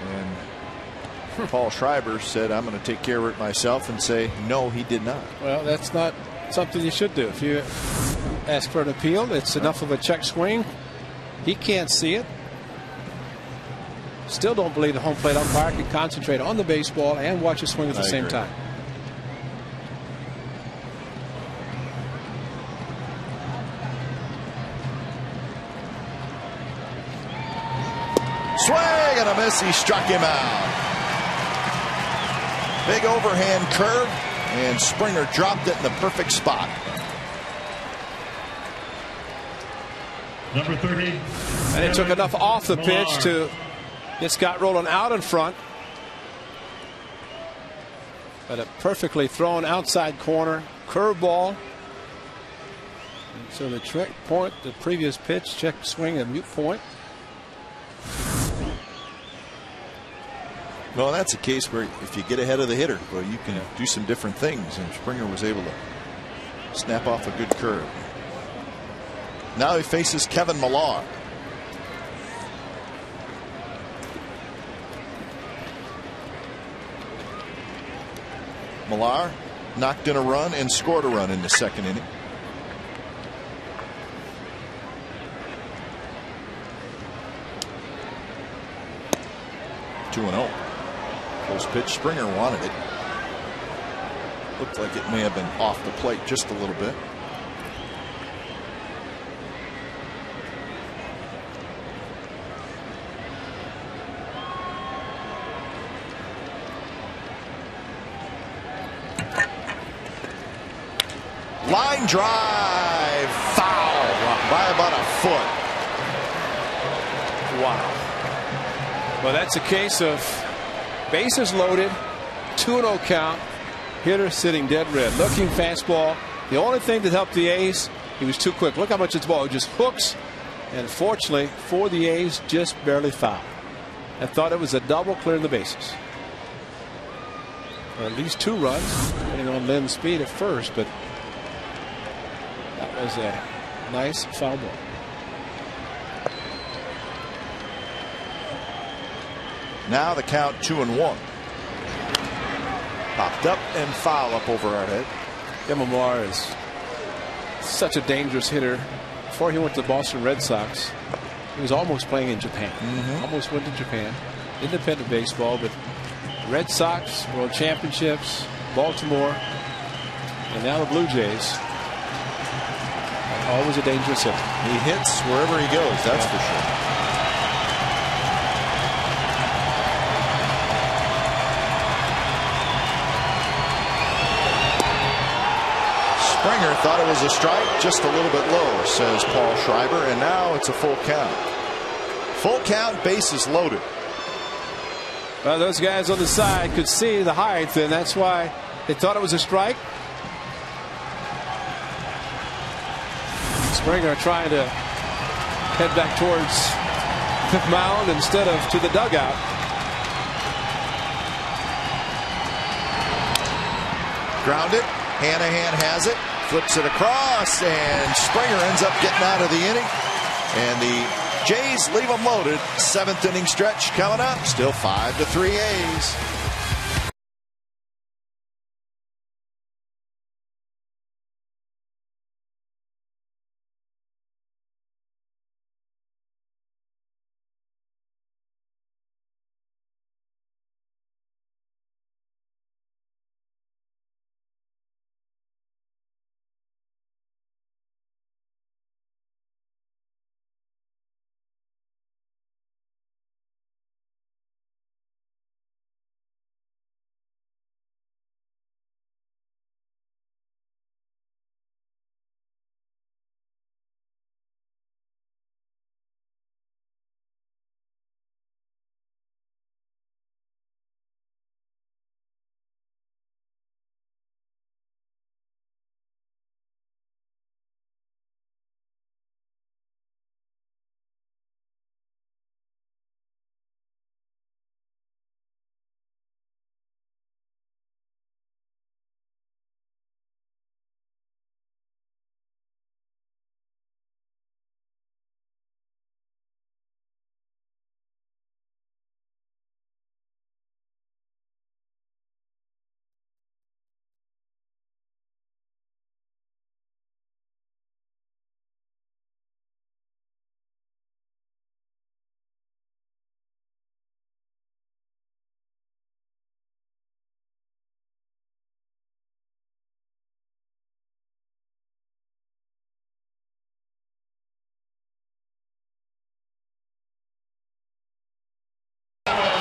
And Paul Schreiber said, I'm going to take care of it myself, and say, no, he did not. Well, that's not something you should do. If you ask for an appeal, it's enough of a check swing. He can't see it. Still don't believe the home plate umpire can concentrate on the baseball and watch a swing at the same time. Swing and a miss. He struck him out. Big overhand curve, and Springer dropped it in the perfect spot. Number 30. And it took enough off the pitch to get Scott Rowland out in front. But a perfectly thrown outside corner curveball. So the trick point, the previous pitch, check swing, and mute point. Well, that's a case where if you get ahead of the hitter, well, you can do some different things, and Springer was able to snap off a good curve. Now he faces Kevin Millar. Millar knocked in a run and scored a run in the second inning. Two and 0. Close pitch. Springer wanted it. Looked like it may have been off the plate just a little bit. Line drive, foul by about a foot. Wow. Well, that's a case of bases loaded, 2-0 count, hitter sitting dead red, looking fastball. The only thing that helped the A's, he was too quick. Look how much it's ball. It just hooks, and fortunately for the A's, just barely foul. I thought it was a double clearing the bases. Or at least 2 runs, depending on Lynn's speed at first, but that was a nice foul ball. Now the count 2-1. Popped up and foul up over our head. Millar is such a dangerous hitter. Before he went to the Boston Red Sox, he was almost playing in Japan. Almost went to Japan. Independent baseball, but Red Sox, World Championships, Baltimore, and now the Blue Jays. Always a dangerous hitter. He hits wherever he goes, that's for sure. Springer thought it was a strike, just a little bit low, says Paul Schreiber, and now it's a full count. Full count, bases loaded. Well, those guys on the side could see the height, and that's why they thought it was a strike. Springer trying to head back towards the mound instead of to the dugout. Grounded. Hanahan has it. Flips it across, and Springer ends up getting out of the inning. And the Jays leave them loaded. 7th inning stretch coming up. Still 5-3 A's.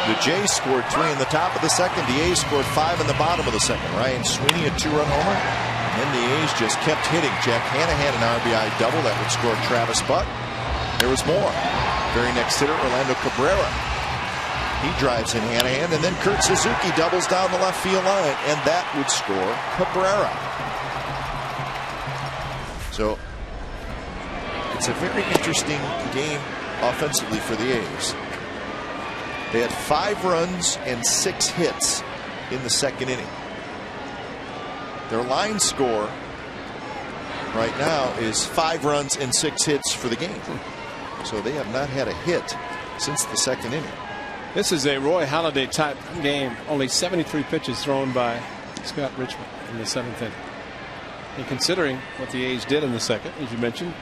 The Jays scored 3 in the top of the second. The A's scored 5 in the bottom of the second. Ryan Sweeney a 2-run homer. And then the A's just kept hitting. Jack Hanahan an RBI double that would score Travis Buck. There was more. Very next hitter, Orlando Cabrera. He drives in Hanahan, and then Kurt Suzuki doubles down the left field line, and that would score Cabrera. So it's a very interesting game offensively for the A's. They had 5 runs and 6 hits in the second inning. Their line score right now is 5 runs and 6 hits for the game. So they have not had a hit since the second inning. This is a Roy Halladay type game. Only 73 pitches thrown by Scott Richmond in the 7th inning. And considering what the A's did in the second, as you mentioned.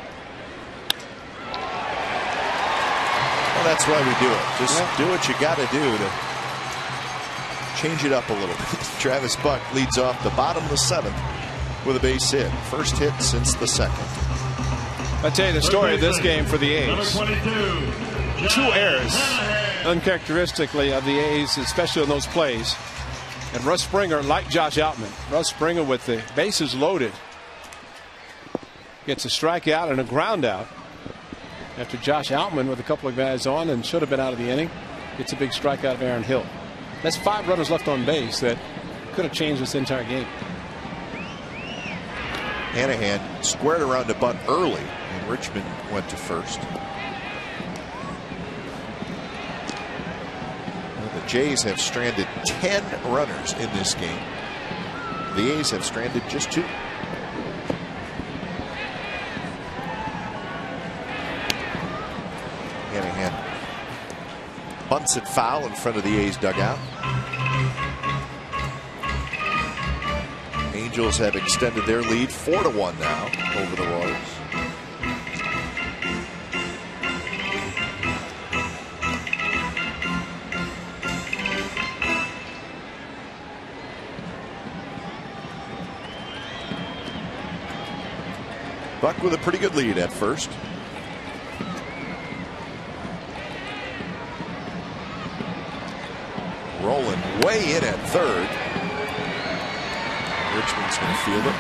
Well, that's why we do it. Just do what you got to do to change it up a little bit. Travis Buck leads off the bottom of the 7th with a base hit. First hit since the second. I'll tell you the story of this game for the A's. 2 errors, uncharacteristically of the A's, especially on those plays. And Russ Springer, like Josh Outman, Russ Springer with the bases loaded, gets a strikeout and a ground out after Josh Outman, with a couple of guys on and should have been out of the inning, gets a big strikeout of Aaron Hill. That's 5 runners left on base that could have changed this entire game. Hanahan squared around a bunt early, and Richmond went to first. Well, the Jays have stranded 10 runners in this game. The A's have stranded just 2. Hanahan bunts it foul in front of the A's dugout. Angels have extended their lead 4-1 now over the Royals. Buck with a pretty good lead at first. Rolling way in at third. Richmond's going to field it.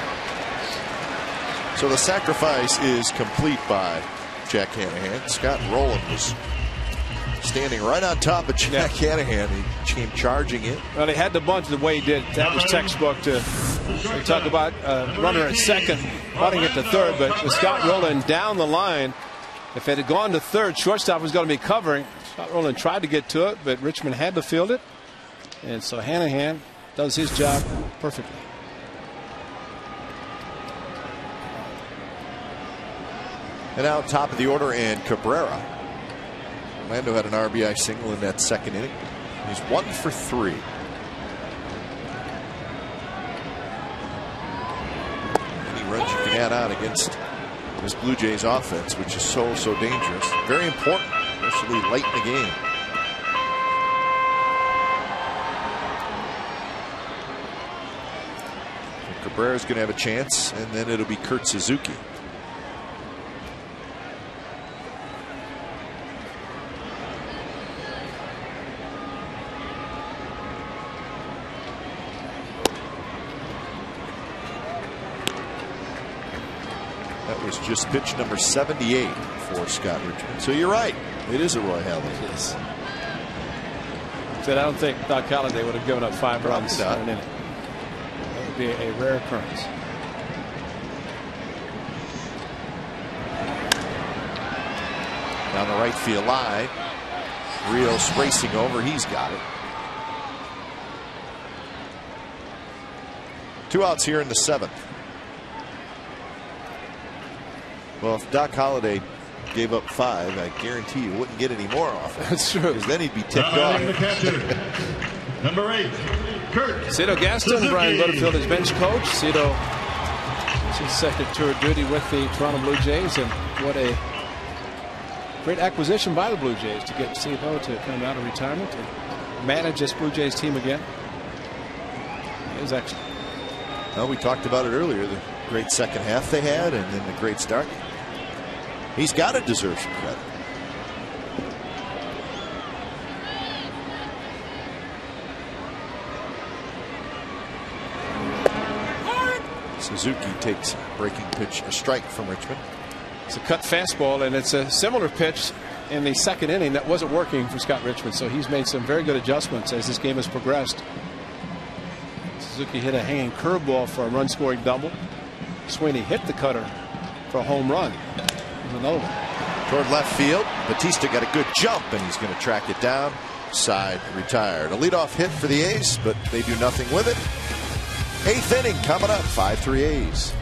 So the sacrifice is complete by Jack Hanahan. Scott Rowland was standing right on top of Jack Hanahan. He came charging it. Well, he had to bunt the way he did. That was textbook to talk about runner at second, bunting it to third. But with Scott Rowland down the line, if it had gone to third, shortstop was going to be covering. Scott Rowland tried to get to it, but Richmond had to field it. And so Hanahan does his job perfectly. And now top of the order, and Cabrera. Orlando had an RBI single in that second inning. He's 1 for 3. Any runs you can add on against this Blue Jays offense, which is so dangerous. Very important, especially late in the game. Cabrera's going to have a chance, and then it'll be Kurt Suzuki. That was just pitch number 78 for Scott Richmond. So you're right. It is a Roy Halladay. It is. I don't think Doc Halladay would have given up 5 runs in an inning. That would be a rare occurrence. Down the right field line. Rios racing over. He's got it. 2 outs here in the 7th. Well, if Doc Halladay gave up 5, I guarantee you wouldn't get any more off it. That's true. Because then he'd be ticked off. The catcher, number 8, Kurt Cito Gaston, Suzuki. Brian Butterfield, his bench coach. Cito, it's his second tour of duty with the Toronto Blue Jays, and what a great acquisition by the Blue Jays to get Cito to come out of retirement and manage this Blue Jays team again. It was excellent. Well, we talked about it earlier, the great second half they had, and then the great start. He's got to deserve some credit. Suzuki takes a breaking pitch, a strike from Richmond. It's a cut fastball, and it's a similar pitch in the second inning that wasn't working for Scott Richmond. So he's made some very good adjustments as this game has progressed. Suzuki hit a hanging curveball for a run scoring double. Sweeney hit the cutter for a home run. There's another one. Toward left field. Batista got a good jump, and he's going to track it down. Side retired. A leadoff hit for the A's, but they do nothing with it. 8th inning coming up. 5-3 A's.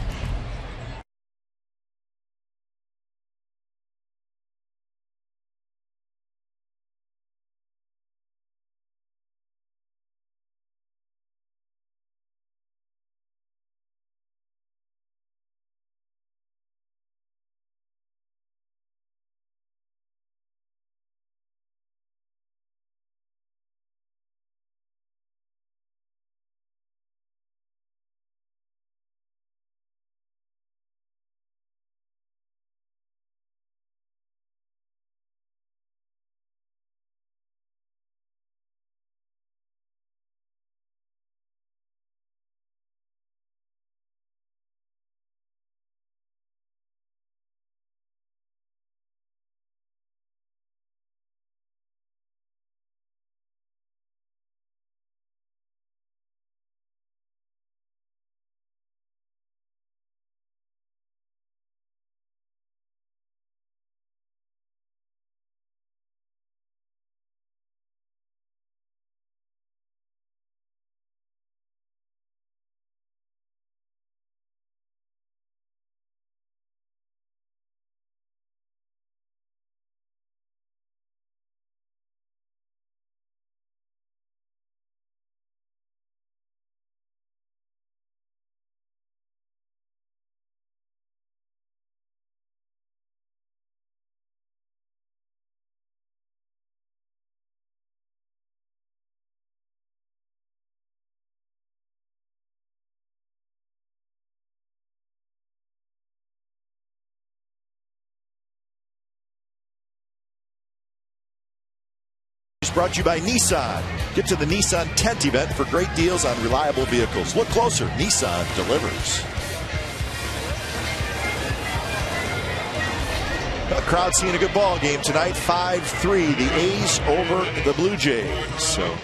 is brought to you by Nissan. Get to the Nissan Tent event for great deals on reliable vehicles. Look closer. Nissan delivers. The crowd seeing a good ball game tonight. 5-3. The A's over the Blue Jays. So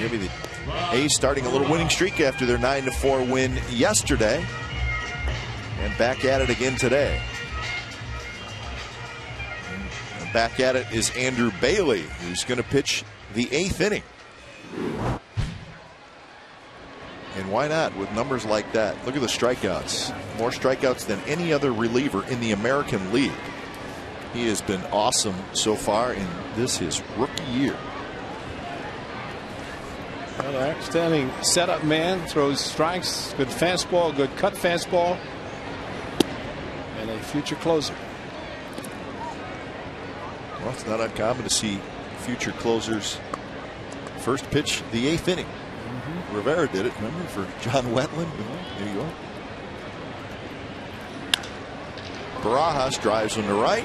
maybe the A's starting a little winning streak after their 9-4 win yesterday. And back at it again today. And back at it is Andrew Bailey, who's going to pitch the 8th inning. And why not with numbers like that? Look at the strikeouts. More strikeouts than any other reliever in the American League. He has been awesome so far in this his rookie year. Well, outstanding setup man, throws strikes, good fastball, good cut fastball, and a future closer. Well, it's not uncommon to see future closers first pitch the 8th inning. Rivera did it, remember, for John Wetland. There you go. Barajas drives on the right,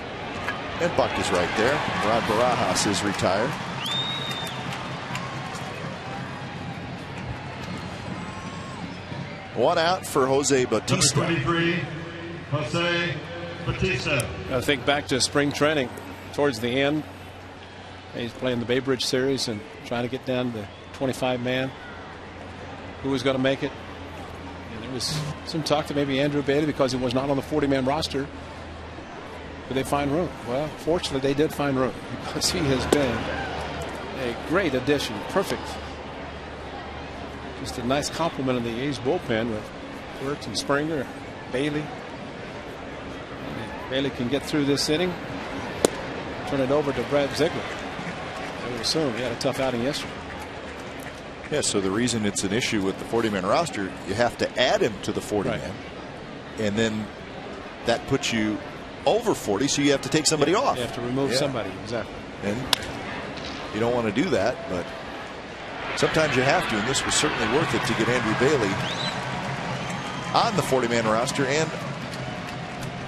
and Buck is right there. Rod Barajas is retired. One out for Jose Bautista. Number 23, Jose Bautista. I think back to spring training towards the end. He's playing the Bay Bridge series and trying to get down to 25 man. Who was going to make it? And there was some talk to maybe Andrew Bailey because he was not on the 40-man roster. Could they find room? Well, fortunately, they did find room because he has been a great addition. Perfect. Just a nice complement of the A's bullpen with Wirtz and Springer, Bailey. And Bailey can get through this inning. Turn it over to Brad Ziegler. I would assume he had a tough outing yesterday. Yeah, so the reason it's an issue with the 40-man roster, you have to add him to the 40-man. Right. And then that puts you over 40, so you have to take somebody off. You have to remove somebody, exactly. And you don't want to do that, but sometimes you have to, and this was certainly worth it to get Andrew Bailey on the 40-man roster and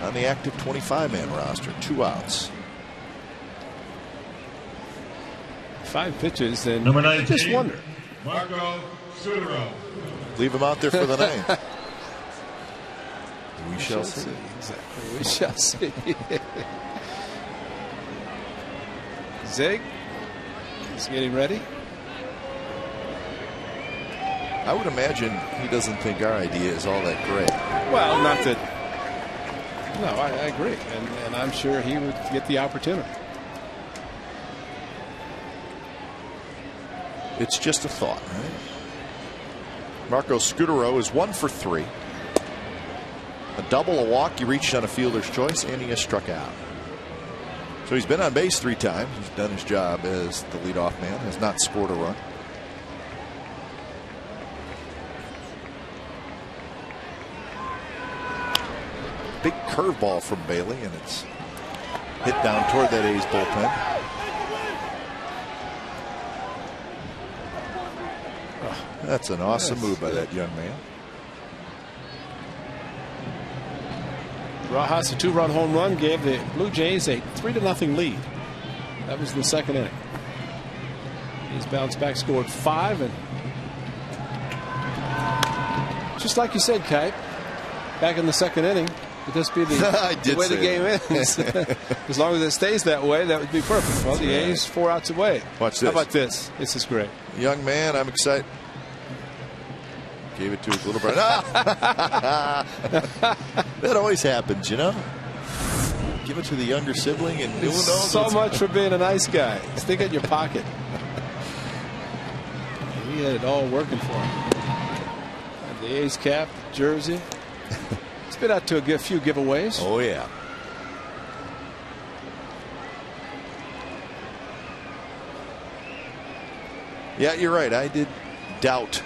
on the active 25-man roster. 2 outs. 5 pitches, and number 19, just wonder. Marco Scutaro. Leave him out there for the 9th. We shall see. Exactly. We shall see. Zig is getting ready. I would imagine he doesn't think our idea is all that great. Well, not that. No, I agree, and I'm sure he would get the opportunity. It's just a thought, right? Marco Scutaro is 1 for 3. A double, a walk. He reached on a fielder's choice, and he has struck out. So he's been on base 3 times. He's done his job as the leadoff man. Has not scored a run. Big curveball from Bailey, and it's hit down toward that A's bullpen. That's an awesome move by that young man. Barajas, a 2-run home run, gave the Blue Jays a 3-0 lead. That was the 2nd inning. He's bounced back, scored 5, and just like you said, Kite, back in the 2nd inning, would this be the way the game ends? As long as it stays that way, that would be perfect. Well, the A's 4 outs away. Watch this. How about this? This is great. Young man, I'm excited. Gave it to his little brother. That always happens, you know. Give it to the younger sibling, and who knows? So much for being a nice guy. Stick it in your pocket. He had it all working for him. And the A's cap, jersey. He's been out to a few giveaways. Oh yeah. Yeah, you're right. I did doubt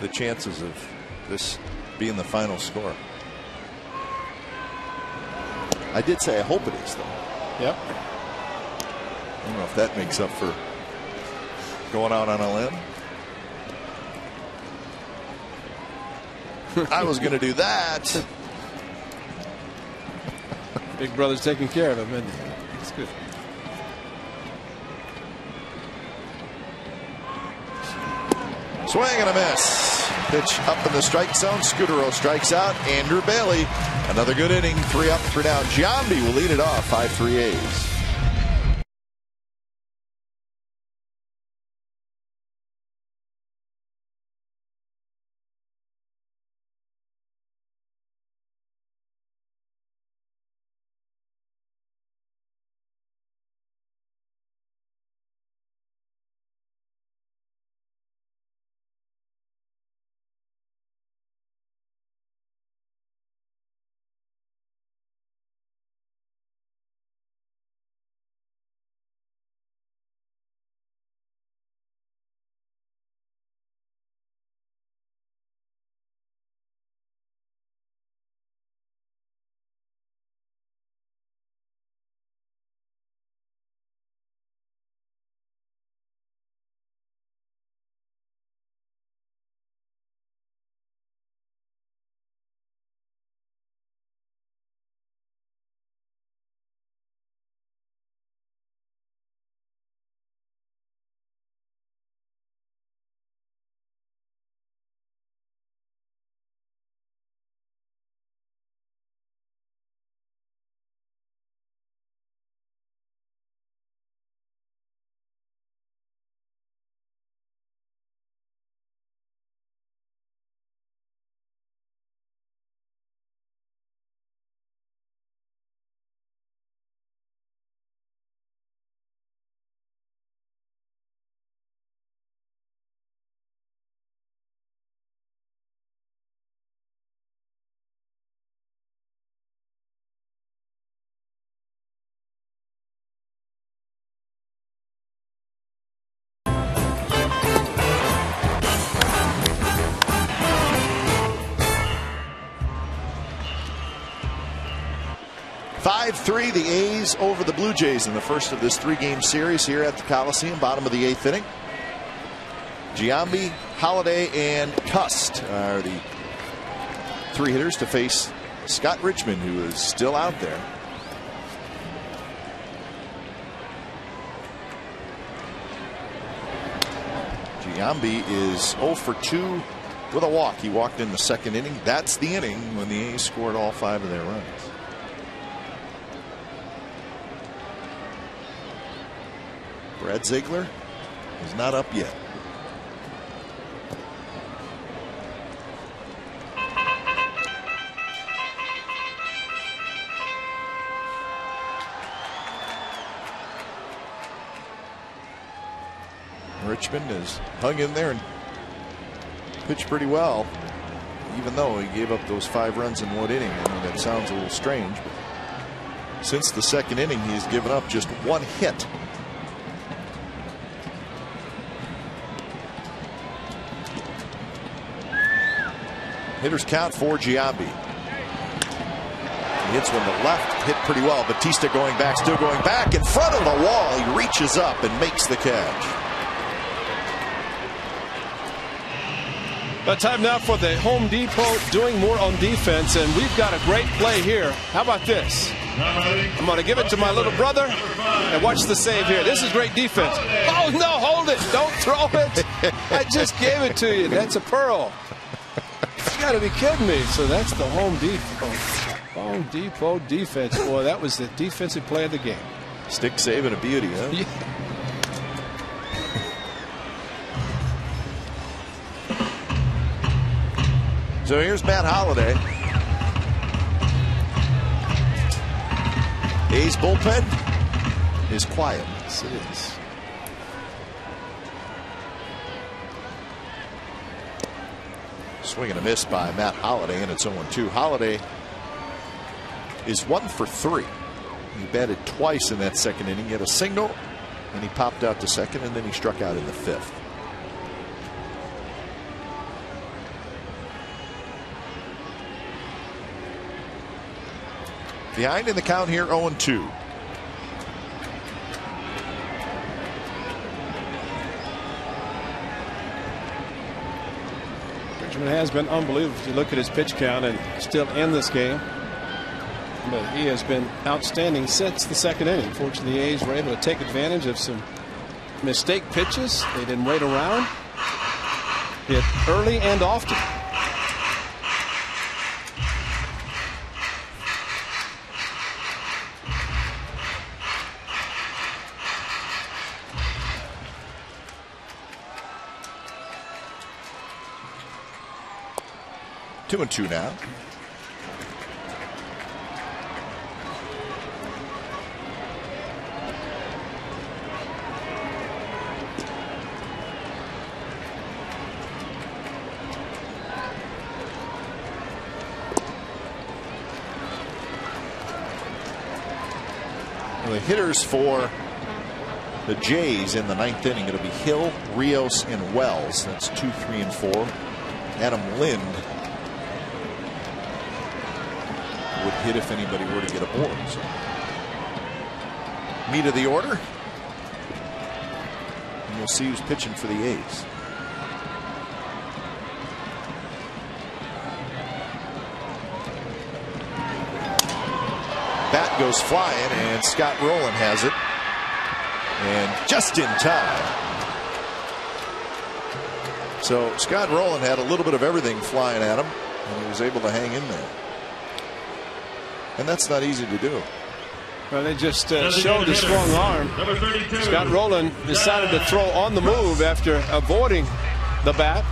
the chances of this being the final score. I did say I hope it is, though. Yep. I don't know if that makes up for going out on a limb. I was going to do that. Big brother's taking care of him, isn't he? It's good. Swing and a miss. Pitch up in the strike zone. Scudero strikes out. Andrew Bailey. Another good inning. 3 up, 3 down. Giambi will lead it off. 5-3 A's. (5-3) the A's over the Blue Jays in the first of this 3-game series here at the Coliseum. Bottom of the 8th inning. Giambi, Holiday, and Cust are the 3 hitters to face Scott Richmond, who is still out there. Giambi is 0 for 2 with a walk. He walked in the 2nd inning. That's the inning when the A's scored all 5 of their runs. Brad Ziegler is not up yet. Richmond has hung in there and pitched pretty well, even though he gave up those 5 runs in 1 inning. I know that sounds a little strange, but since the 2nd inning, he's given up just 1 hit. Hitters count for Giambi. He hits one to left, hit pretty well. Batista going back, still going back in front of the wall. He reaches up and makes the catch. But time now for the Home Depot doing more on defense, and we've got a great play here. How about this? I'm going to give it to my little brother, and watch the save here. This is great defense. Oh, no, hold it. Don't throw it. I just gave it to you. That's a pearl. You got to be kidding me. So that's the Home Depot defense. Boy, that was the defensive play of the game. Stick save and a beauty, huh? Yeah. So here's Matt Holliday. A's bullpen is quiet. Yes, it is. Swing and a miss by Matt Holliday, and it's 0-2. Holliday is 1 for 3. He batted twice in that 2nd inning. He had a single, and he popped out to 2nd, and then he struck out in the 5th. Behind in the count here, 0-2. Richmond has been unbelievable if you look at his pitch count and still in this game. But he has been outstanding since the 2nd inning. Fortunately, the A's were able to take advantage of some mistake pitches. They didn't wait around. hit early and often. Two and two now. The hitters for the Jays in the ninth inning, it'll be Hill, Rios, and Wells. That's 2, 3, and 4. Adam Lind would hit if anybody were to get aboard. So. Meat of the order. And we'll see who's pitching for the A's. Bat goes flying, and Scott Rowland has it. And just in time. So Scott Rowland had a little bit of everything flying at him, and he was able to hang in there. And that's not easy to do. Well, they just showed a strong arm. Scott Rowland decided to throw on the move after avoiding the bat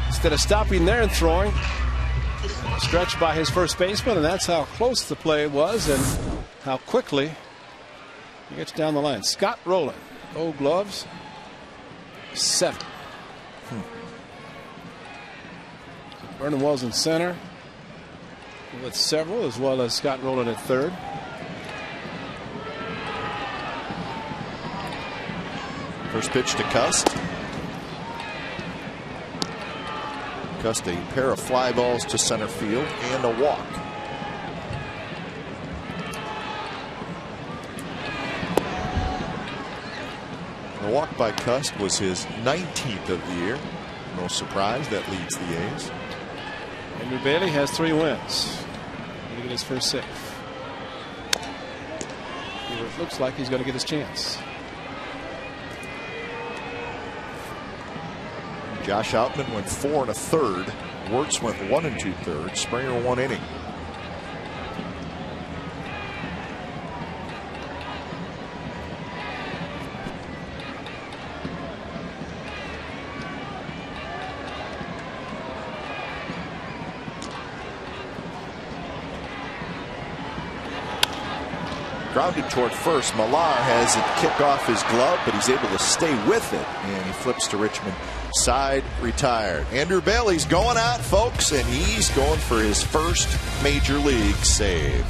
instead of stopping there and throwing. Stretched by his first baseman, and that's how close the play was and how quickly he gets down the line. Scott Rowland, Gold Gloves, 7. Vernon Wells in center with several, as well as Scott Rowland at third. First pitch to Cust. Cust, a pair of fly balls to center field and a walk. The walk by Cust was his 19th of the year. No surprise, that leads the A's. Andrew Bailey has 3 wins. Look at his first save. It looks like he's going to get his chance. Josh Outman went 4 1/3. Wirtz went 1 2/3. Springer 1 inning. Grounded toward first. Millar has it kick off his glove, but he's able to stay with it, and he flips to Richmond. Side retired. Andrew Bailey's going out, folks, and he's going for his first major league save.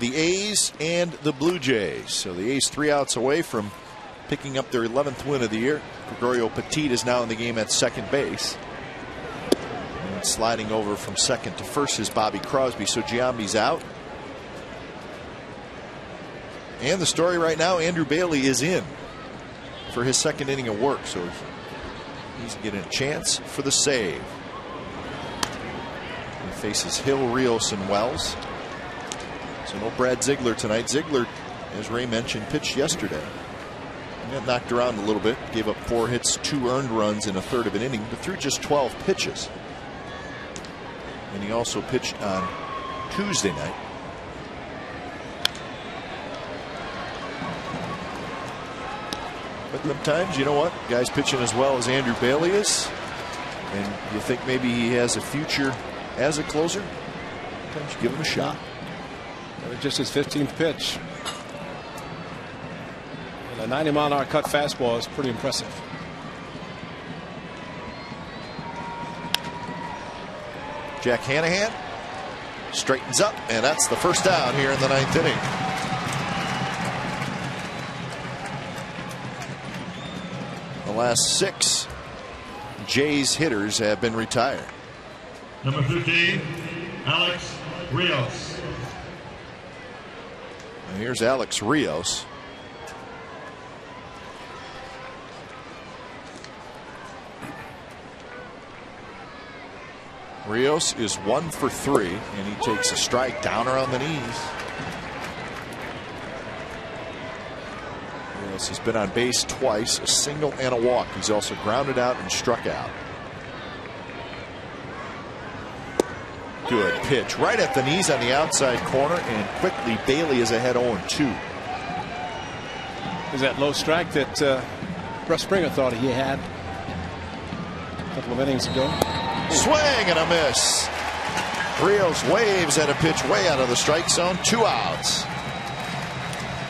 The A's and the Blue Jays. So the A's 3 outs away from picking up their 11th win of the year. Gregorio Petit is now in the game at second base. And sliding over from second to first is Bobby Crosby. So Giambi's out. And the story right now, Andrew Bailey is in for his second inning of work. So he's getting a chance for the save. He faces Hill, Rios, and Wells. So no Brad Ziegler tonight. Ziegler, as Ray mentioned, pitched yesterday. He got knocked around a little bit. Gave up 4 hits, 2 earned runs in a third of an inning, but threw just 12 pitches. And he also pitched on Tuesday night. But sometimes, you know what? Guys pitching as well as Andrew Bailey is, and you think maybe he has a future as a closer. Sometimes you give him a shot. Just his 15th pitch. And a 90-mile-an-hour cut fastball is pretty impressive. Jack Hanahan straightens up, and that's the first down here in the 9th inning. The last 6 Jays hitters have been retired. Number 15, Alex Rios. And here's Alex Rios. Rios is 1 for 3, and he takes a strike down around the knees. Rios has been on base twice, a single and a walk. He's also grounded out and struck out. Good pitch right at the knees on the outside corner, and quickly Bailey is ahead 0-2. Is that low strike that Russ Springer thought he had a couple of innings ago? Swing and a miss. Rios waves at a pitch way out of the strike zone. 2 outs.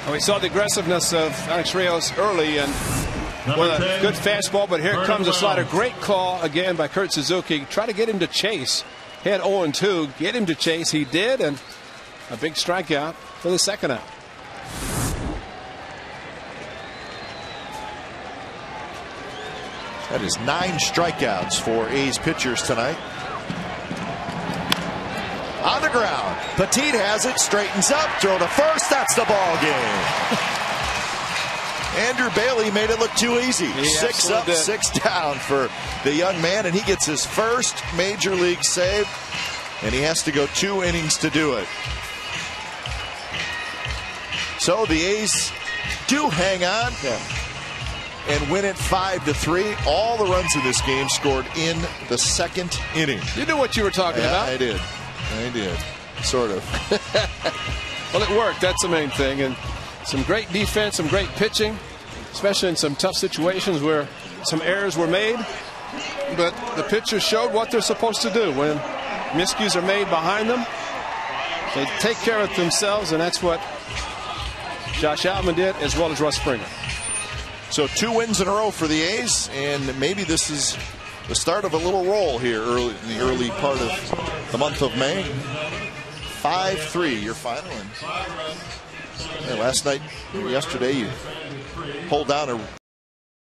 And we saw the aggressiveness of Alex Rios early, and well, a good fastball, but here comes a slider. Great call again by Kurt Suzuki. Try to get him to chase. He had 0-2. Get him to chase. He did, and a big strikeout for the second out. That is 9 strikeouts for A's pitchers tonight. On the ground, Petit has it, straightens up, throw to first. That's the ball game. Andrew Bailey made it look too easy. 6 up, 6 down for the young man, and he gets his first major league save, and he has to go 2 innings to do it. So the A's do hang on and win it 5-3. All the runs in this game scored in the 2nd inning. You knew what you were talking about. I did. Sort of. Well, it worked. That's the main thing. And some great defense, some great pitching, especially in some tough situations where some errors were made. But the pitchers showed what they're supposed to do. When miscues are made behind them, they take care of themselves, and that's what Josh Outman did, as well as Russ Springer. So 2 wins in a row for the A's, and maybe this is the start of a little roll here in the early part of the month of May. 5-3 your final. And last night, yesterday, you pulled down a